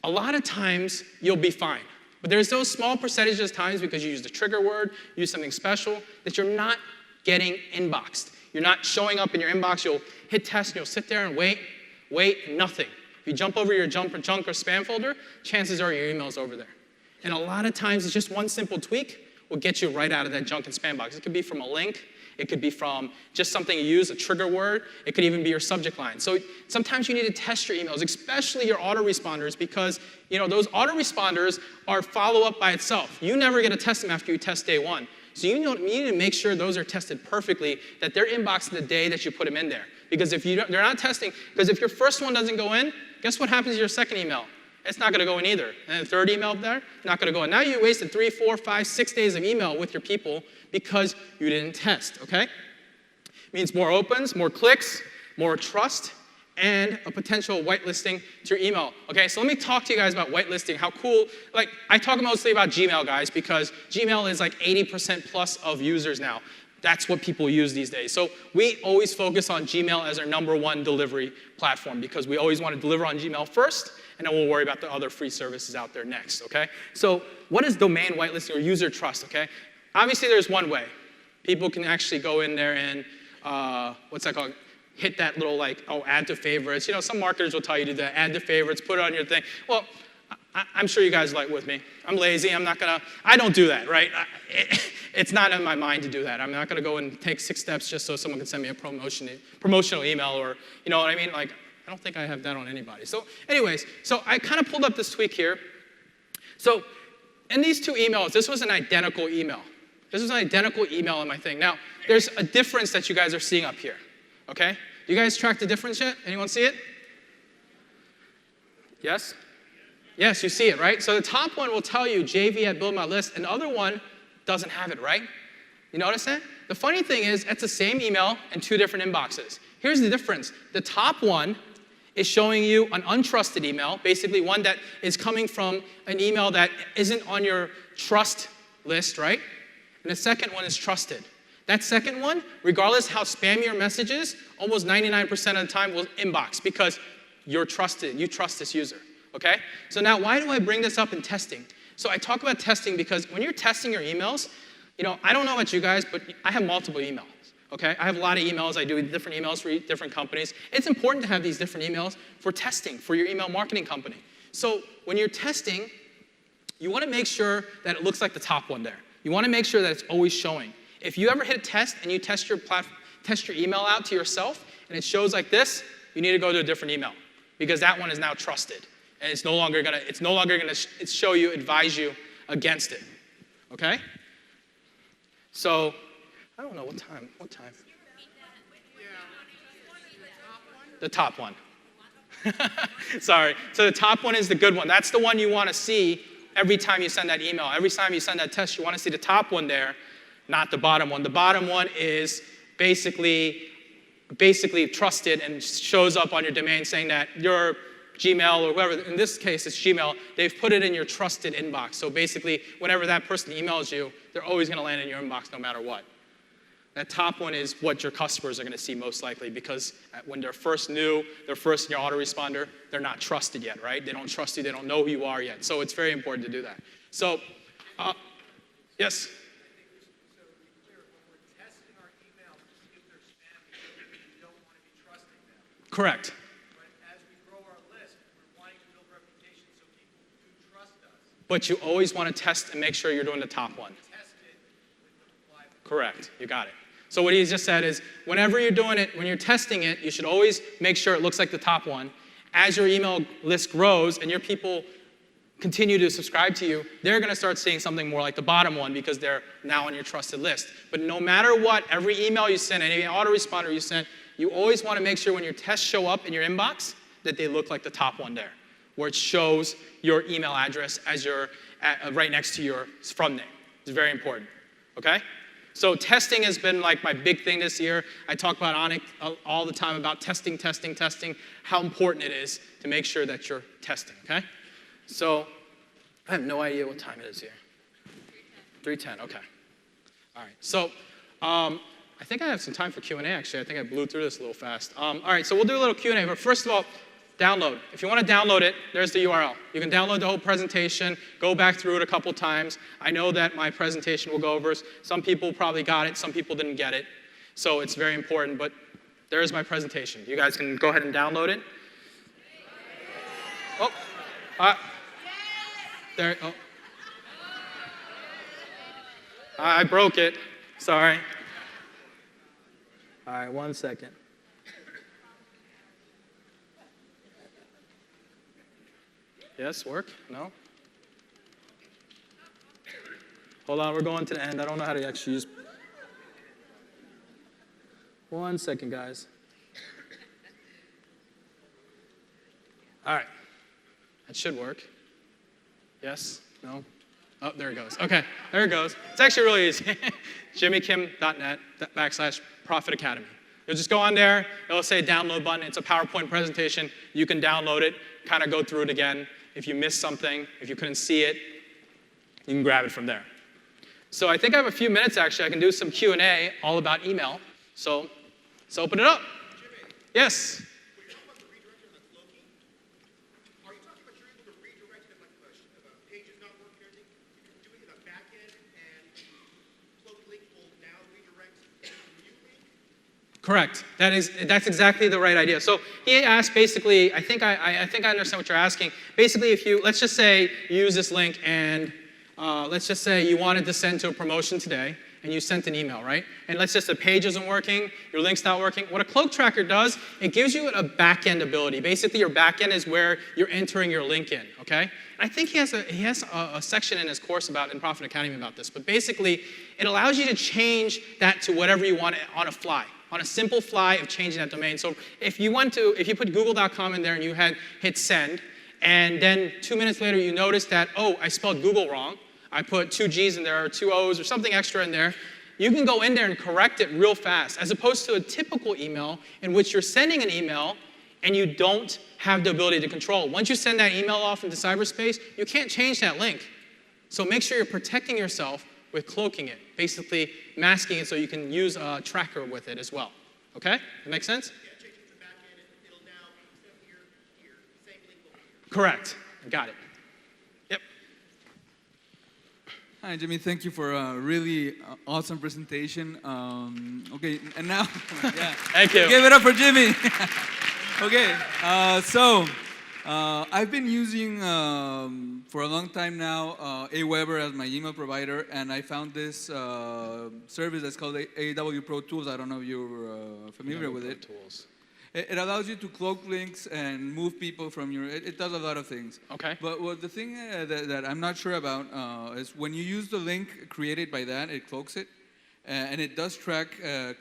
a lot of times you'll be fine, but there's those small percentages of times because you use the trigger word, use something special, that you're not getting inboxed. You're not showing up in your inbox, you'll hit test and you'll sit there and wait, nothing. If you jump over your junk or spam folder, chances are your email's over there. And a lot of times it's just one simple tweak will get you right out of that junk and spam box. It could be from a link, it could be from just something you use, a trigger word. It could even be your subject line. So sometimes you need to test your emails, especially your autoresponders, because those autoresponders are follow-up by itself. You never get to test them after you test day 1. So you need to make sure those are tested perfectly, that they're inboxed the day that you put them in there. Because if they're not testing, because if your first one doesn't go in, guess what happens to your second email? It's not going to go in either. And the third email there, not going to go in. Now you wasted 3, 4, 5, 6 days of email with your people because you didn't test, okay? It means more opens, more clicks, more trust, and a potential whitelisting to your email. Okay, so let me talk to you guys about whitelisting, how cool, like I talk mostly about Gmail, guys, because Gmail is like 80% plus of users now. That's what people use these days. So we always focus on Gmail as our #1 delivery platform because we always want to deliver on Gmail first, and then we'll worry about the other free services out there next, okay? So what is domain whitelisting or user trust, okay? Obviously, there's one way. People can actually go in there and, what's that called? Hit that little add to favorites. Some marketers will tell you to do that, add to favorites, put it on your thing. Well, I'm sure you guys like with me. I'm lazy, I don't do that, right? It's not in my mind to do that. I'm not gonna go and take 6 steps just so someone can send me a promotional email or, you know what I mean? I don't think I have that on anybody. So anyways, so I kind of pulled up this tweak here. So in these two emails, this was an identical email. This was an identical email in my thing. Now, there's a difference that you guys are seeing up here, okay? Do you guys track the difference yet? Anyone see it? Yes? Yes, you see it, right? So the top one will tell you JV at Build My List, and the other one doesn't have it, right? You notice that? The funny thing is, it's the same email in two different inboxes. Here's the difference. The top one is showing you an untrusted email, basically one that is coming from an email that isn't on your trust list, right? And the second one is trusted. That second one, regardless how spammy your message is, almost 99% of the time will inbox because you're trusted, you trust this user, okay? So now why do I bring this up in testing? So I talk about testing because when you're testing your emails, I don't know about you guys, but I have multiple emails, okay? I have a lot of emails. I do different emails for different companies. It's important to have these different emails for testing for your email marketing company. So when you're testing, you want to make sure that it looks like the top one there. You want to make sure that it's always showing. If you ever hit a test and you test your email out to yourself and it shows like this, you need to go to a different email because that one is now trusted and it's no longer gonna show you, advise you against it. Okay? So I don't know what time. The top one. Sorry. So the top one is the good one. That's the one you want to see every time you send that email. Every time you send that test, you want to see the top one there, not the bottom one. The bottom one is basically trusted and shows up on your domain saying that your Gmail or whatever, in this case it's Gmail, they've put it in your trusted inbox. So basically, whenever that person emails you, they're always going to land in your inbox no matter what. That top one is what your customers are going to see most likely because when they're first new, they're first in your autoresponder, they're not trusted yet, right? They don't trust you, they don't know who you are yet. So it's very important to do that. So, yes? Correct. But you always want to test and make sure you're doing the top one. Correct. You got it. So what he just said is, whenever you're doing it, when you're testing it, you should always make sure it looks like the top one. As your email list grows and your people continue to subscribe to you, they're going to start seeing something more like the bottom one because they're now on your trusted list. But no matter what, every email you send, any autoresponder you send, you always want to make sure when your tests show up in your inbox that they look like the top one there, where it shows your email address as right next to your from name. It's very important, okay? So testing has been like my big thing this year. I talk about on it all the time about testing, how important it is to make sure that you're testing, okay? So I have no idea what time it is here. 3:10, okay. All right, so I think I have some time for Q&A actually. I think I blew through this a little fast. All right, so we'll do a little Q&A, but first of all, download. If you want to download it, there's the URL. You can download the whole presentation, go back through it a couple times. I know that my presentation will go over. Some people probably got it, some people didn't get it. So it's very important, but there's my presentation. You guys can go ahead and download it. Oh, there, oh. I broke it, sorry. All right, 1 second. Yes, work? No? Hold on, we're going to the end. I don't know how to actually use. 1 second, guys. All right. That should work. Yes? No? Oh, there it goes. Okay, there it goes. It's actually really easy. jimmykim.net/Profit Academy. You'll just go on there. It'll say download button. It's a PowerPoint presentation. You can download it, kind of go through it again. If you missed something, if you couldn't see it, you can grab it from there. So I think I have a few minutes, actually. I can do some Q&A all about email. So let's open it up. Jimmy, Yes? when you're talking about the redirection of Cloaking, are you talking about you're able to redirect it if a page is not working or anything? You're doing it in the back end and the Cloaking link will now redirect to the new link? Correct. That's exactly the right idea. So he asked basically, I think I understand what you're asking. Basically, let's just say you use this link and let's just say you wanted to send to a promotion today and you sent an email, right? And let's just the page isn't working, your link's not working. What a cloak tracker does, it gives you a back-end ability. Basically, your back-end is where you're entering your link in, okay? And I think he has a section in his course in Profit Academy about this. But basically, it allows you to change that to whatever you want on a fly. On a simple fly of changing that domain. So if you put google.com in there and you hit send, and then 2 minutes later you notice that, oh, I spelled Google wrong. I put 2 G's in there or 2 O's or something extra in there. You can go in there and correct it real fast, as opposed to a typical email in which you're sending an email and you don't have the ability to control. Once you send that email off into cyberspace, you can't change that link. So make sure you're protecting yourself with cloaking it, basically masking it so you can use a tracker with it as well. Okay? That make sense? Yeah, change it to the back end, and it'll now instead of here, same link over here. Correct. Got it. Yep. Hi, Jimmy. Thank you for a really awesome presentation. Okay, and now, yeah. Thank you. Give it up for Jimmy. Okay, I've been using for a long time now Aweber as my email provider, and I found this service that's called AW Pro Tools. I don't know if you're familiar with it. Tools. It allows you to cloak links and move people from your. It does a lot of things. Okay. But the thing that I'm not sure about is when you use the link created by that, it cloaks it. And it does track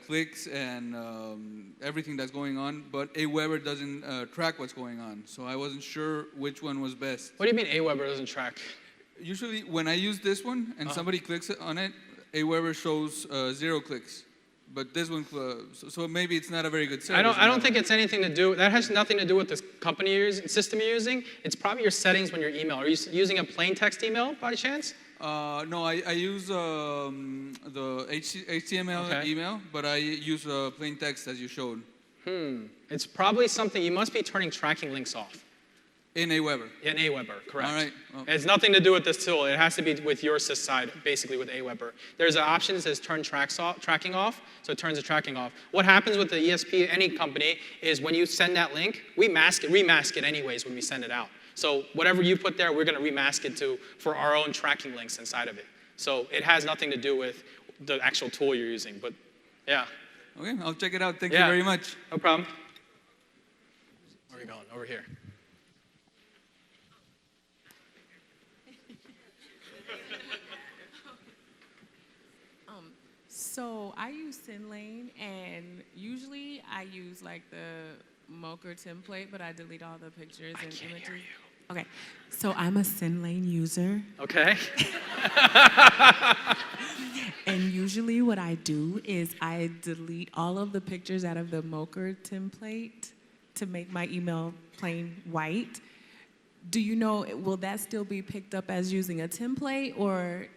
clicks and everything that's going on, but Aweber doesn't track what's going on. So I wasn't sure which one was best. What do you mean Aweber doesn't track? Usually when I use this one and somebody clicks on it, Aweber shows 0 clicks. But this one, so maybe it's not a very good service. I don't think it's anything to do, that has nothing to do with this company you're using, system you're using. It's probably your settings when you're email. Are you using a plain text email by chance? No, I use the HTML email, but I use plain text as you showed. It's probably something, you must be turning tracking links off. In Aweber. In Aweber, correct. All right. Well, It has nothing to do with this tool. It has to be with your sys side, basically with Aweber. There's an option that says turn tracking off, so it turns the tracking off. What happens with the ESP, any company, is when you send that link, we remask it anyways when we send it out. So whatever you put there, we're going to remask it for our own tracking links inside of it. So it has nothing to do with the actual tool you're using, but yeah. okay, I'll check it out. Thank you very much. No problem. Where are we going? Over here. So I use SendLane, and usually I use like the Mocha template, but I delete all the pictures and can't images. hear you. Okay, so I'm a SendLane user, Okay. and usually what I do is I delete all of the pictures out of the Mocha template to make my email plain white. Do you know, will that still be picked up as using a template, or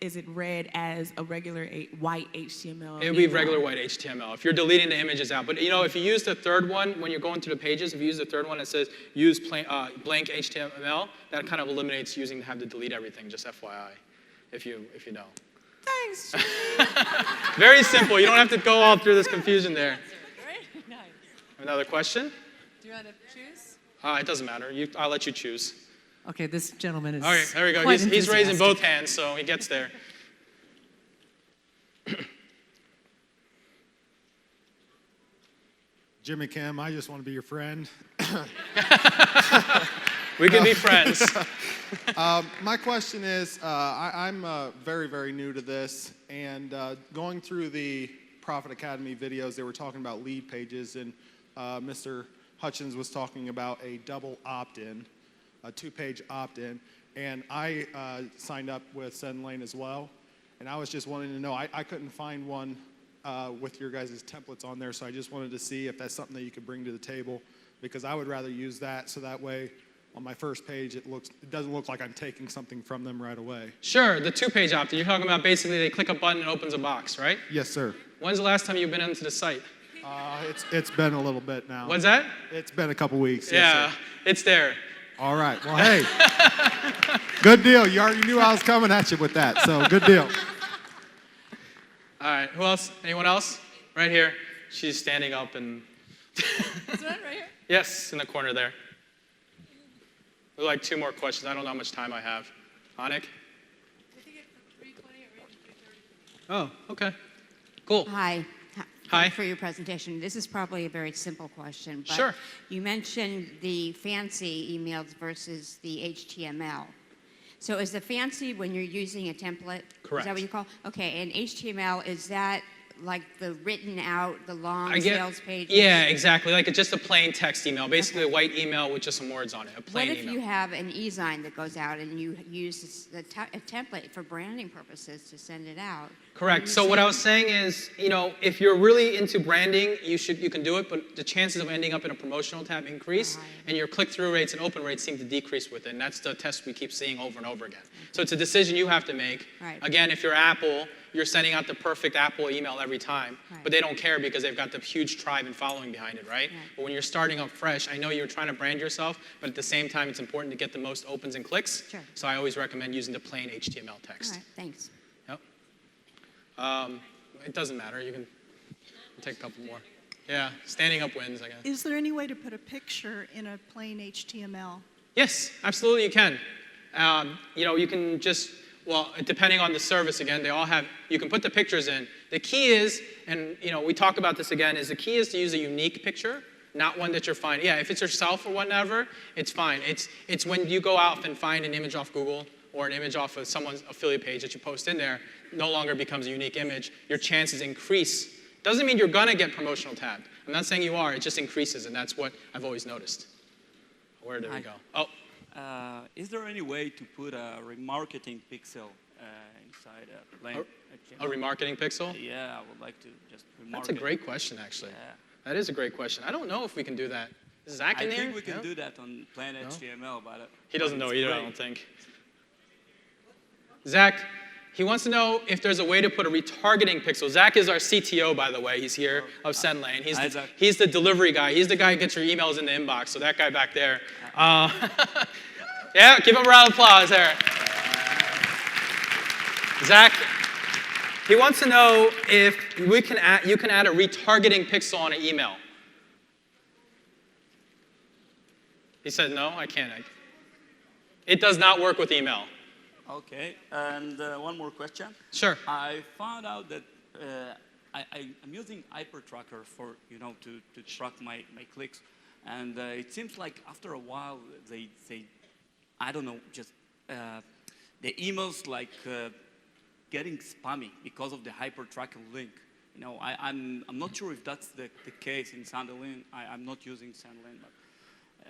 is it read as a regular white HTML? It would be regular white HTML if you're deleting the images out. But if you use the third one, when you're going through the pages, if you use the third one that says use blank HTML, that kind of eliminates using to have to delete everything, just FYI, if you know. Thanks. Very simple. You don't have to go all through this confusion there. Right? Nice. Another question? Do you want to choose? It doesn't matter. I'll let you choose. Okay, this gentleman is. All right, there we go. quite He's raising enthusiastic. both hands, so he gets there. Jimmy Kim, I just want to be your friend. We can be friends. My question is, I'm very, very new to this, and going through the Profit Academy videos, they were talking about lead pages, and Mr. Hutchins was talking about a double opt-in, a 2-page opt-in, and I signed up with SendLane as well, and I was just wanting to know, I couldn't find one with your guys' templates on there, so I just wanted to see if that's something that you could bring to the table, because I would rather use that, so that way on my first page it doesn't look like I'm taking something from them right away. Sure, the 2-page opt-in. You're talking about basically they click a button and it opens a box, right? Yes, sir. When's the last time you've been into the site? It's been a little bit now. What's that? It's been a couple weeks. Yeah, Yes, sir. it's there. All right. Well, hey, good deal. You already knew I was coming at you with that, so good deal. All right, who else? Anyone else? Right here. She's standing up and... This one right here? Yes, in the corner there. There are like 2 more questions. I don't know how much time I have. Anik? I think it's 3:20 or even 3:30. Oh, okay. Cool. Hi. Hi. Thanks for your presentation. This is probably a very simple question, but Sure. you mentioned the fancy emails versus the HTML. So is the fancy when you're using a template? Correct. Is that what you call? Okay, and HTML, is that like the written out, the long I get, sales pages? yeah, exactly. Like it's just a plain text email, basically a white email with just some words on it, a plain What if email. you have an e-sign that goes out and you use a template for branding purposes to send it out? Correct. So what I was saying is, if you're really into branding, you can do it, but the chances of ending up in a promotional tab increase, and your click-through rates and open rates seem to decrease with it, and that's the test we keep seeing over and over again. So it's a decision you have to make. Right. Again, if you're Apple, you're sending out the perfect Apple email every time, but they don't care because they've got the huge tribe and following behind it, right? But when you're starting up fresh, I know you're trying to brand yourself, but at the same time, it's important to get the most opens and clicks. Sure. So I always recommend using the plain HTML text. All right, thanks. Yep. It doesn't matter. You can take a couple more. Yeah, standing up wins, I guess. Is there any way to put a picture in a plain HTML? Yes, absolutely you can. You can just, well, depending on the service again, they all have, you can put the pictures in. The key is, and we talk about this again, is the key is to use a unique picture, not one that you're finding. Yeah, if it's yourself or whatever, it's fine. It's when you go out and find an image off Google or an image off of someone's affiliate page that you post in there, no longer becomes a unique image. Your chances increase. Doesn't mean you're gonna get promotional tagged. I'm not saying you are, it just increases, and that's what I've always noticed. Where did we go? Oh. Is there any way to put a remarketing pixel inside a plain A remarketing pixel? Yeah, I would like to just remarket. That's a great question, actually. Yeah. That is a great question. I don't know if we can do that. Is Zach in I there? think we can No? do that on plain HTML, but He doesn't know it's either, I great. don't think. Zach, he wants to know if there's a way to put a retargeting pixel. Zach is our CTO, by the way. He's here of SendLane. He's the delivery guy. He's the guy who gets your emails in the inbox. So that guy back there. Yeah, give him a round of applause there. Zach, he wants to know if you can add a retargeting pixel on an email. He said, no, I can't. It does not work with email. Okay, and one more question. Sure. I found out that I'm using HyperTracker for, to track my clicks. And it seems like after a while, they I don't know, just the emails like getting spammy because of the HyperTracker link. I'm not sure if that's the case in SendLane. I'm not using SendLane,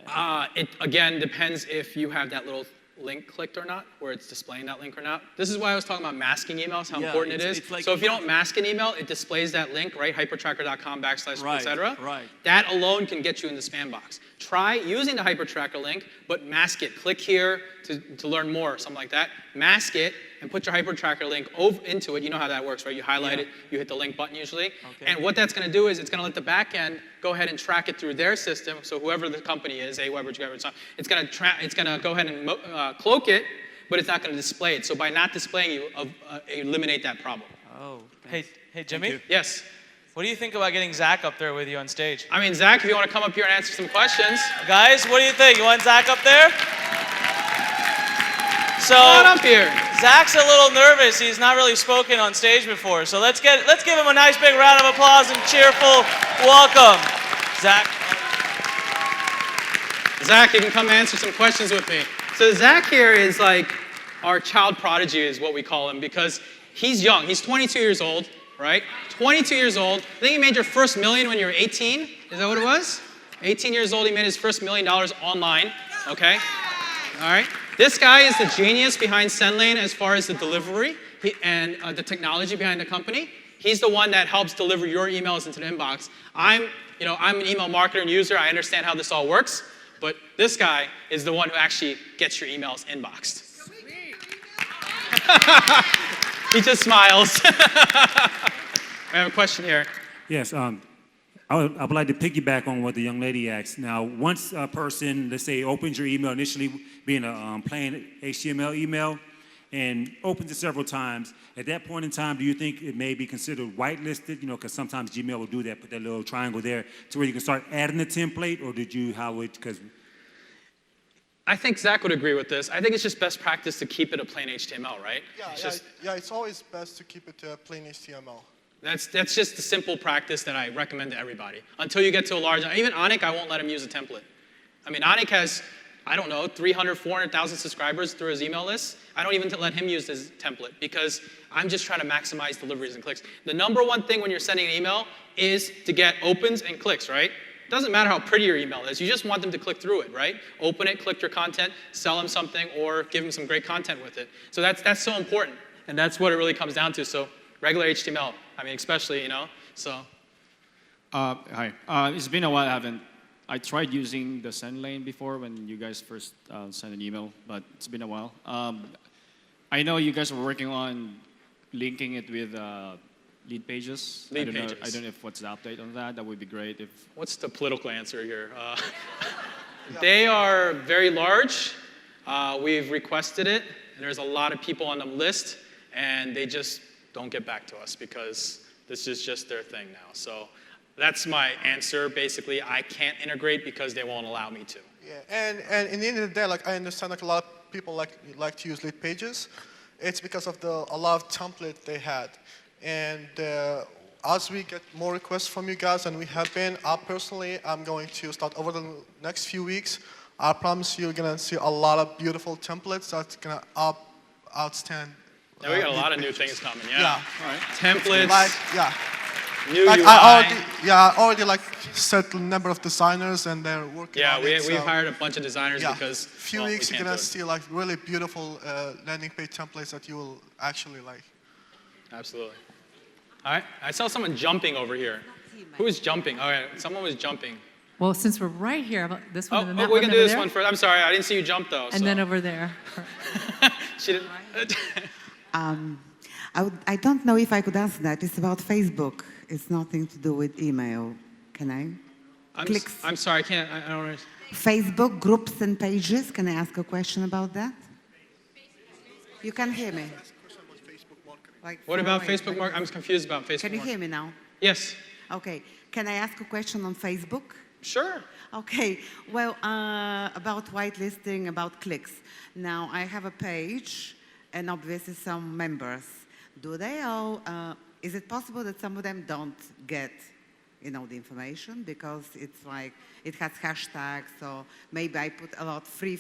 but It, again, depends if you have that little link clicked or not, where it's displaying that link or not. This is why I was talking about masking emails, how important it is. like So if you don't mask an email, it displays that link, right? hypertracker.com/, Right, etc. right. That alone can get you in the spam box. Try using the HyperTracker link, but mask it. Click here to learn more, something like that. Mask it and put your HyperTracker link into it. You know how that works, right? You highlight it, you hit the link button usually. Okay. And what that's going to do is it's going to let the back end go ahead and track it through their system. So whoever the company is, Aweber, it's going to go ahead and cloak it, but it's not going to display it. So by not displaying, you eliminate that problem. oh. Hey, Jimmy, Yes. what do you think about getting Zach up there with you on stage? I mean, Zach, if you want to come up here and answer some questions, Guys, what do you think? You want Zach up there? So come on up here. Zach's a little nervous. He's not really spoken on stage before. So let's give him a nice big round of applause and cheerful welcome. Zach. Zach, you can come answer some questions with me. So Zach here is like our child prodigy is what we call him because he's young. He's 22 years old, right? 22 years old. I think you made your first million when you were 18. Is that what it was? 18 years old, he made his first $1 million online, okay? All right. This guy is the genius behind SendLane as far as the delivery and the technology behind the company. He's the one that helps deliver your emails into the inbox. I'm an email marketer and user. I understand how this all works. But this guy is the one who actually gets your emails inboxed. He just smiles. I have a question here. Yes, I would like to piggyback on what the young lady asked. Now, once a person, let's say, opens your email initially, being a plain HTML email, and opens it several times, at that point in time, do you think it may be considered whitelisted? Because sometimes Gmail will do that, put that little triangle there, to where you can start adding the template, or did you, how it, because... I think Zach would agree with this. I think it's just best practice to keep it a plain HTML, right? Yeah, it's always best to keep it plain HTML. That's just the simple practice that I recommend to everybody. Until you get to a large, even Anik, I won't let him use a template. I mean, Anik has, I don't know, 300, 400,000 subscribers through his email list. I don't even let him use his template because I'm just trying to maximize deliveries and clicks. The number one thing when you're sending an email is to get opens and clicks, right? It doesn't matter how pretty your email is. You just want them to click through it, right? Open it, click your content, sell them something, or give them some great content with it. So that's so important. And that's what it really comes down to. So regular HTML, I mean, especially, so. Hi. It's been a while. I tried using the send lane before when you guys first sent an email, but it's been a while. I know you guys are working on linking it with lead pages. I don't know if what's the update on that. That would be great if. What's the political answer here? They are very large. We've requested it, and there's a lot of people on the list, and they just don't get back to us because this is just their thing now. So that's my answer. Basically, I can't integrate because they won't allow me to. Yeah, and in the end of the day, like I understand, like a lot of people like to use lead pages. It's because of a lot of template they had, and as we get more requests from you guys, and we have been, I'm going to start over the next few weeks. I promise you're gonna see a lot of beautiful templates that's gonna outstand. Yeah, we got a lot of new things coming. Yeah. Yeah. All right. Templates. New Like UI. I already like set a number of designers, and they're working. Yeah, on it, we've hired a bunch of designers because. Few weeks you're gonna see like really beautiful landing page templates that you will actually like. Absolutely. All right. I saw someone jumping over here. Who is jumping? All right. Someone was jumping. Well, since we're right here, about this one and then that we one can over do this there. one first. I'm sorry, I didn't see you jump though. And then over there. She didn't. I don't know if I could answer that. It's about Facebook. It's nothing to do with email. Can I? I'm sorry, I can't. I don't understand. Facebook groups and pages. Can I ask a question about that? You can hear me. Like What about Facebook marketing? I'm confused about Facebook. Can you hear me now? Yes. Okay. Can I ask a question on Facebook? Sure. Okay. Well, about whitelisting, about clicks. Now, I have a page, and obviously some members. Do they all? Is it possible that some of them don't get, the information because it's like it has hashtags? So maybe I put a lot free.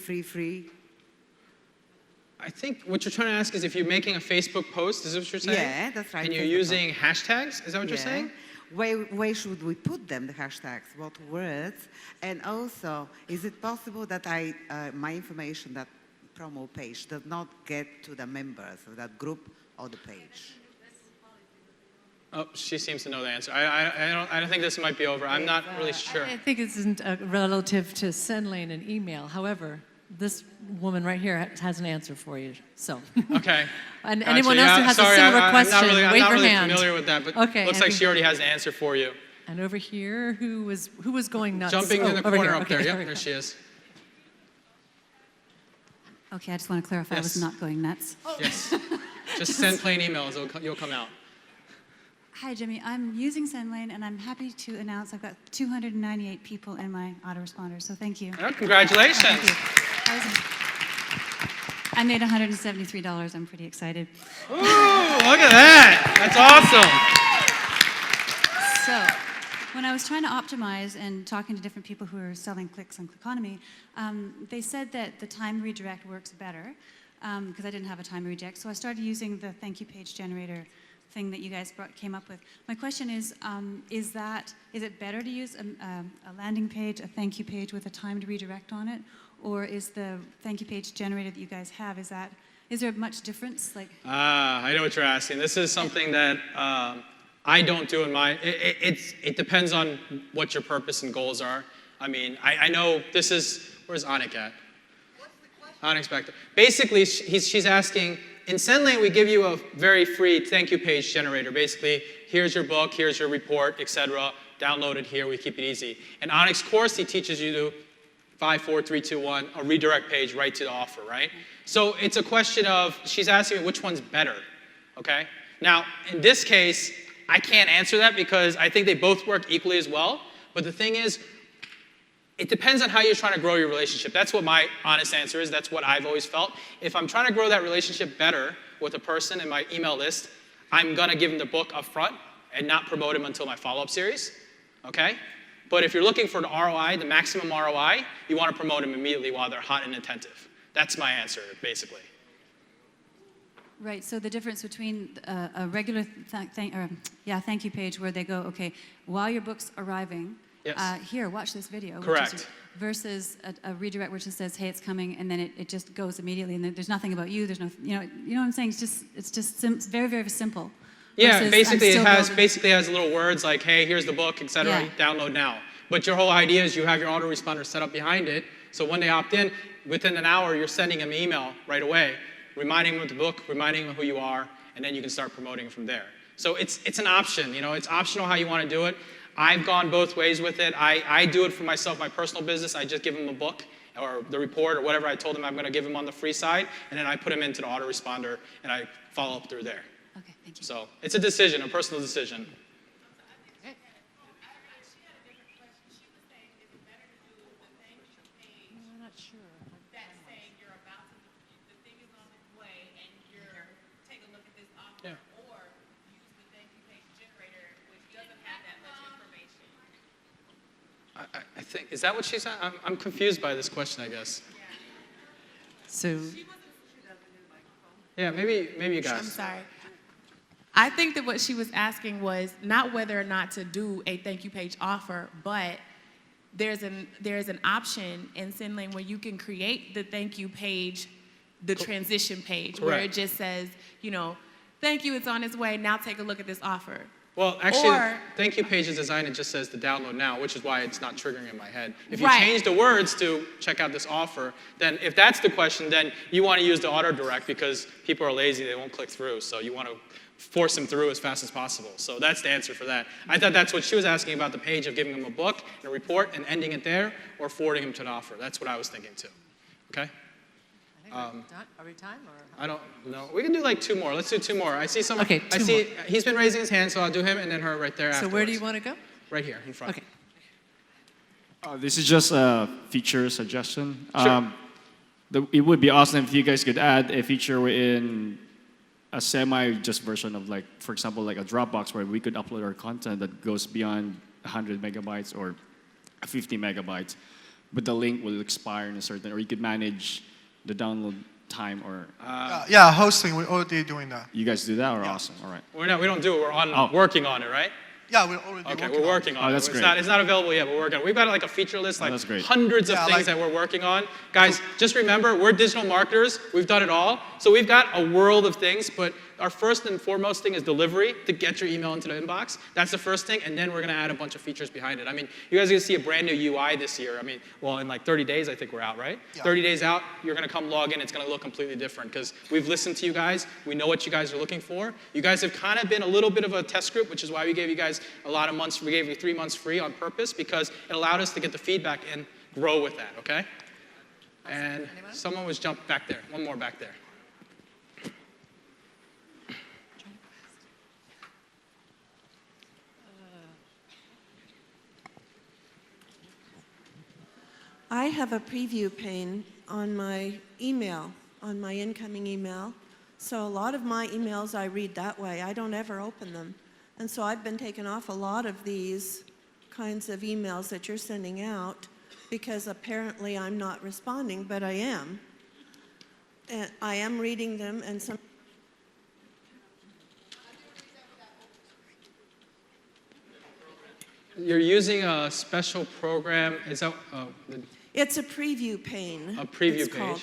I think what you're trying to ask is if you're making a Facebook post, is that what you're saying? Yeah, that's right. And you're using hashtags? Is that what you're saying? Where should we put them, the hashtags? What words? And also, is it possible that my information, that promo page, does not get to the members of that group or the page? Oh, she seems to know the answer. I don't think this might be over. I'm not really sure. I think it isn't relative to send lane and email. However, this woman right here has an answer for you. So. Okay. And Gotcha. anyone else who has a similar question, I'm wave not your really hand. familiar with that, but okay, looks like she already has the answer for you. And over here, who was going nuts? Jumping in the over corner here. up there. Okay, Yep, we there go. she is. Okay, I just want to clarify I was not going nuts. Yes. Just send plain emails. You'll come out. Hi, Jimmy. I'm using SendLane, and I'm happy to announce I've got 298 people in my autoresponder, so thank you. Oh, congratulations. Thank you. I made $173. I'm pretty excited. Ooh, look at that. That's awesome. So, when I was trying to optimize and talking to different people who are selling clicks on Clickonomy, they said that the time redirect works better because I didn't have a time redirect. So I started using the thank you page generator thing that you guys came up with. My question is it better to use a landing page, a thank you page with a timed redirect on it, or is the thank you page generator that you guys have, is there much difference? I know what you're asking. This is something that I don't do in my. It depends on what your purpose and goals are. I mean, I know this is. Where's Anik at? Unexpected. Basically, she's asking. In SendLane, we give you a very free thank you page generator. Basically, here's your book, here's your report, etc. Download it here. We keep it easy. In Anik's course, he teaches you to 5, 4, 3, 2, 1, a redirect page right to the offer, right? So it's a question of, she's asking me which one's better, okay? Now, in this case, I can't answer that because I think they both work equally as well. But the thing is, It depends on how you're trying to grow your relationship. That's what my honest answer is. That's what I've always felt. If I'm trying to grow that relationship better with a person in my email list, I'm going to give them the book up front and not promote him until my follow-up series, okay? But if you're looking for the ROI, the maximum ROI, you want to promote them immediately while they're hot and attentive. That's my answer, basically. Right. So the difference between a regular thank you page where they go, okay, while your book's arriving, yes. Here, watch this video. Correct. Versus a redirect which just says, hey, it's coming, and then it just goes immediately, and there's nothing about you. There's no, you know what I'm saying? It's just very, very simple. Yeah, basically it has little words like, hey, here's the book, etc. Yeah. Download now. But your whole idea is you have your autoresponder set up behind it, so when they opt in, within an hour, you're sending them an email right away, reminding them of the book, reminding them who you are, and then you can start promoting it from there. So it's an option, you know, it's optional how you want to do it. I've gone both ways with it. I do it for myself, my personal business. I just give them a book or the report or whatever I told them I'm going to give them on the free side, and then I put them into the autoresponder, and I follow up through there. Okay, thank you. So it's a decision, a personal decision. I think, is that what she's at? I'm confused by this question, I guess. So, yeah, maybe you guys. I'm sorry. I think that what she was asking was not whether or not to do a thank you page offer, but there's an option in SendLane where you can create the thank you page, the transition page, where it just says, you know, thank you, it's on its way, now take a look at this offer. Well, actually, thank you page is designed, it just says to download now, which is why it's not triggering in my head. If you change the words to check out this offer, then if that's the question, then you want to use the auto direct because people are lazy, they won't click through, so you want to force them through as fast as possible. So that's the answer for that. I thought that's what she was asking about, the page of giving them a book and a report and ending it there, or forwarding them to an offer. That's what I was thinking too. Okay? Are we time or? I don't know. We can do like two more. Let's do two more. I see someone. Okay, I see he's been raising his hand, so I'll do him and then her right there. So afterwards. where do you want to go? Right here in front. Okay. This is just a feature suggestion. Sure. It would be awesome if you guys could add a feature within a semi-just version of, like, for example, like a Dropbox where we could upload our content that goes beyond 100 megabytes or 50 megabytes, but the link will expire in a certain, or you could manage the download time or. Yeah, hosting, we're already doing that. You guys do that, or awesome? All right. We don't do it. We're working on it, right? Yeah, we're already we're working on it. That's great. It's not available yet, but we're working on it. We've got like a feature list, like that's great. hundreds of things that we're working on. Guys, just remember, we're digital marketers. We've done it all. So we've got a world of things, but our first and foremost thing is delivery, to get your email into the inbox. That's the first thing, and then we're gonna add a bunch of features behind it. I mean, you guys are gonna see a brand new UI this year. I mean, well, in like 30 days, I think we're out, right? Yeah. 30 days out, you're gonna come log in, it's gonna look completely different, because we've listened to you guys, we know what you guys are looking for. You guys have kind of been a little bit of a test group, which is why we gave you guys a lot of months, we gave you 3 months free on purpose, because it allowed us to get the feedback and grow with that, okay? And someone was jumped back there, one more back there. I have a preview pane on my email, on my incoming email. So a lot of my emails I read that way. I don't ever open them. And so I've been taking off a lot of these kinds of emails that you're sending out because apparently I'm not responding, but I am. And I am reading them and some. You're using a special program, is that? It's a preview pane. A preview it's called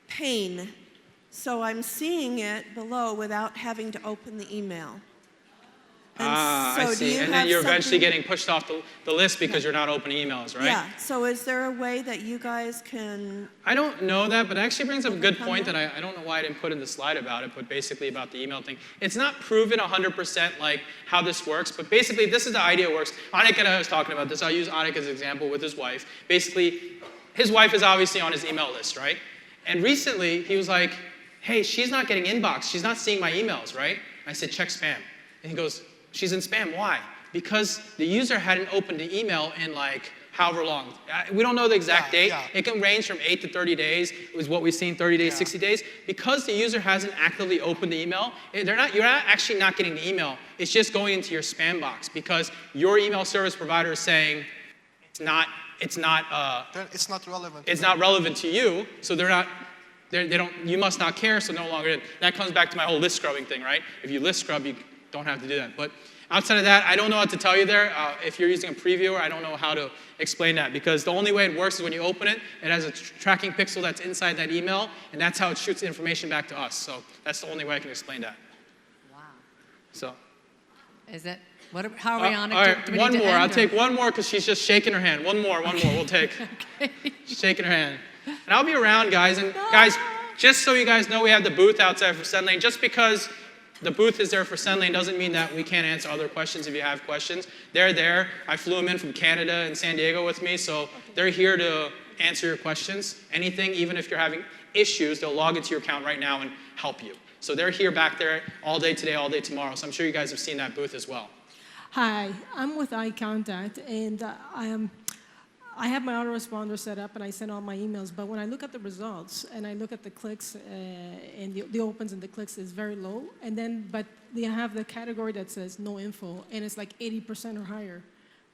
pane. So I'm seeing it below without having to open the email. And I see. And then you're eventually getting pushed off the list because you're not opening emails, right? Yeah. So is there a way that you guys can? I don't know that, but it actually brings up a good point that I don't know why I didn't put in the slide about it, but basically about the email thing. It's not proven 100% like how this works, but basically this is the idea it works. Anik and I was talking about this. I'll use Anik as an example with his wife. Basically, his wife is obviously on his email list, right? And recently he was like, hey, she's not getting inbox. She's not seeing my emails, right? I said, check spam. And he goes, she's in spam, why? Because the user hadn't opened the email in like however long. We don't know the exact date. yeah. It can range from 8 to 30 days. It was what we've seen, 30 days, 60 days. Because the user hasn't actively opened the email, you're actually not getting the email. It's just going into your spam box because your email service provider is saying Then it's not relevant. it's not relevant to you, so you must not care, so no longer. That comes back to my whole list scrubbing thing, right? If you list scrub, you don't have to do that. But outside of that, I don't know what to tell you there. If you're using a previewer, I don't know how to explain that because the only way it works is when you open it, it has a tracking pixel that's inside that email, and that's how it shoots the information back to us. So that's the only way I can explain that. Wow. So. Is it? How are we on it? All right, Do we one need to more. end, I'll or- take one more because she's just shaking her hand. One more we'll take. Okay. She's shaking her hand. And I'll be around, guys. And guys, just so you guys know, we have the booth outside for SendLane. Just because the booth is there for SendLane doesn't mean that we can't answer other questions if you have questions. They're there. I flew them in from Canada and San Diego with me, so they're here to answer your questions. Anything, even if you're having issues, they'll log into your account right now and help you. So they're here back there all day today, all day tomorrow. So I'm sure you guys have seen that booth as well. Hi, I'm with iContact, and I have my autoresponder set up, and I send all my emails. But when I look at the results, and I look at the clicks, and the opens and the clicks is very low. And then, but they have the category that says no info, and it's like 80% or higher,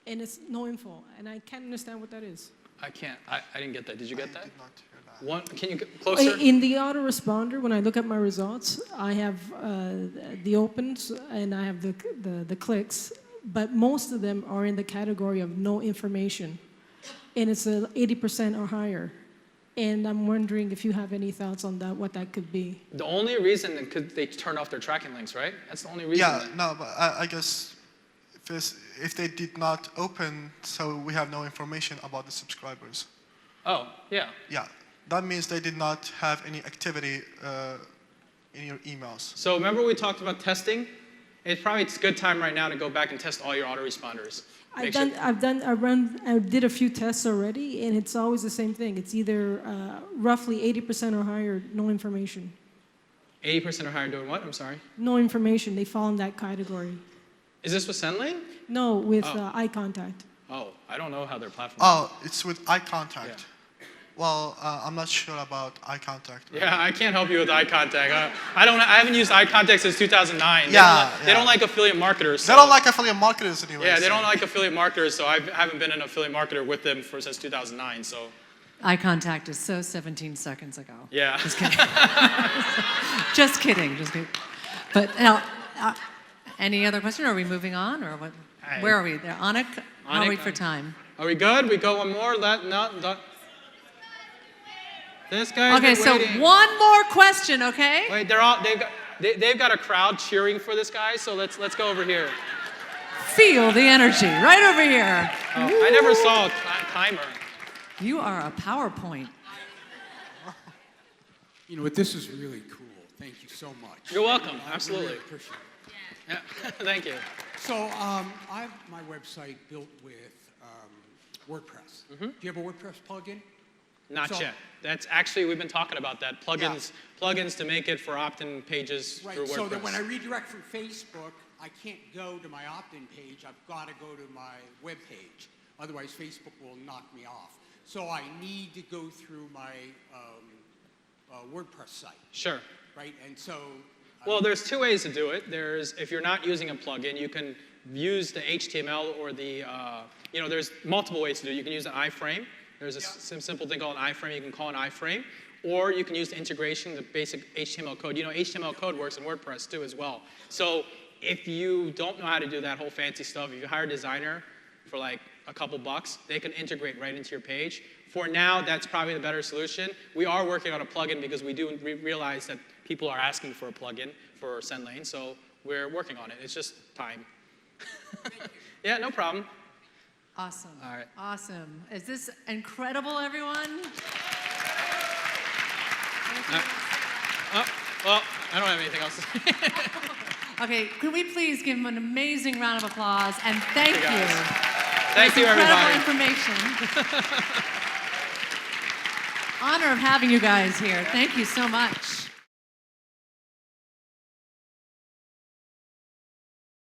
and it's no info. And I can't understand what that is. I can't. I didn't get that. Did you get that? I did not hear that. Can you get closer? In the autoresponder, when I look at my results, I have the opens and I have the clicks, but most of them are in the category of no information, and it's 80% or higher. And I'm wondering if you have any thoughts on that, what that could be. The only reason is they turned off their tracking links, right? That's the only reason. Yeah, no, but I guess if they did not open, so we have no information about the subscribers. Oh, yeah. Yeah, that means they did not have any activity in your emails. So remember we talked about testing? It's a good time right now to go back and test all your autoresponders. I did a few tests already, and it's always the same thing. It's either roughly 80% or higher, no information. 80% or higher doing what? I'm sorry. No information. They fall in that category. Is this with SendLane? No, with iContact. Oh, I don't know how their platform. Oh, it's with iContact. Yeah. Well, I'm not sure about iContact. Yeah, I can't help you with iContact. I haven't used iContact since 2009. They don't like affiliate marketers. So. They don't like affiliate marketers anyway. Yeah, they don't like affiliate marketers, so I haven't been an affiliate marketer with them since 2009. So. Eye contact is so 17 seconds ago. Yeah. Just kidding. Just kidding. Just kidding. But now, any other question? Are we moving on, or what? Where are we? There, Anik. How are we for time? Are we good? We go one more. This guy's Okay, been so waiting. one more question, okay? Wait, they've got a crowd cheering for this guy, so let's go over here. Feel the energy right over here. Oh, I never saw a timer. You are a PowerPoint. You know what? This is really cool. Thank you so much. You're welcome. I Absolutely. really appreciate it. Yeah. Thank you. So I have my website built with WordPress. Mm-hmm. Do you have a WordPress plugin? Not yet. That's actually, we've been talking about that. Plugins to make it for opt-in pages through WordPress. So that when I redirect from Facebook, I can't go to my opt-in page. I've got to go to my web page. Otherwise, Facebook will knock me off. So I need to go through my WordPress site. Sure. Right? And so... Well, there's two ways to do it. If you're not using a plugin, you can use the HTML or the, there's multiple ways to do it. You can use an iframe. There's a simple thing called an iframe. You can call an iframe. Or you can use the integration, the basic HTML code. HTML code works in WordPress too as well. So if you don't know how to do that whole fancy stuff, if you hire a designer for like a couple bucks, they can integrate right into your page. For now, that's probably the better solution. We are working on a plugin because we do realize that people are asking for a plugin for SendLane, so we're working on it. It's just time. Yeah, no problem. Awesome. All right. Awesome. Is this incredible, everyone? Well, I don't have anything else to say. Okay, could we please give him an amazing round of applause and thank you. Thank you, everybody. Incredible information. Honor of having you guys here. Thank you so much.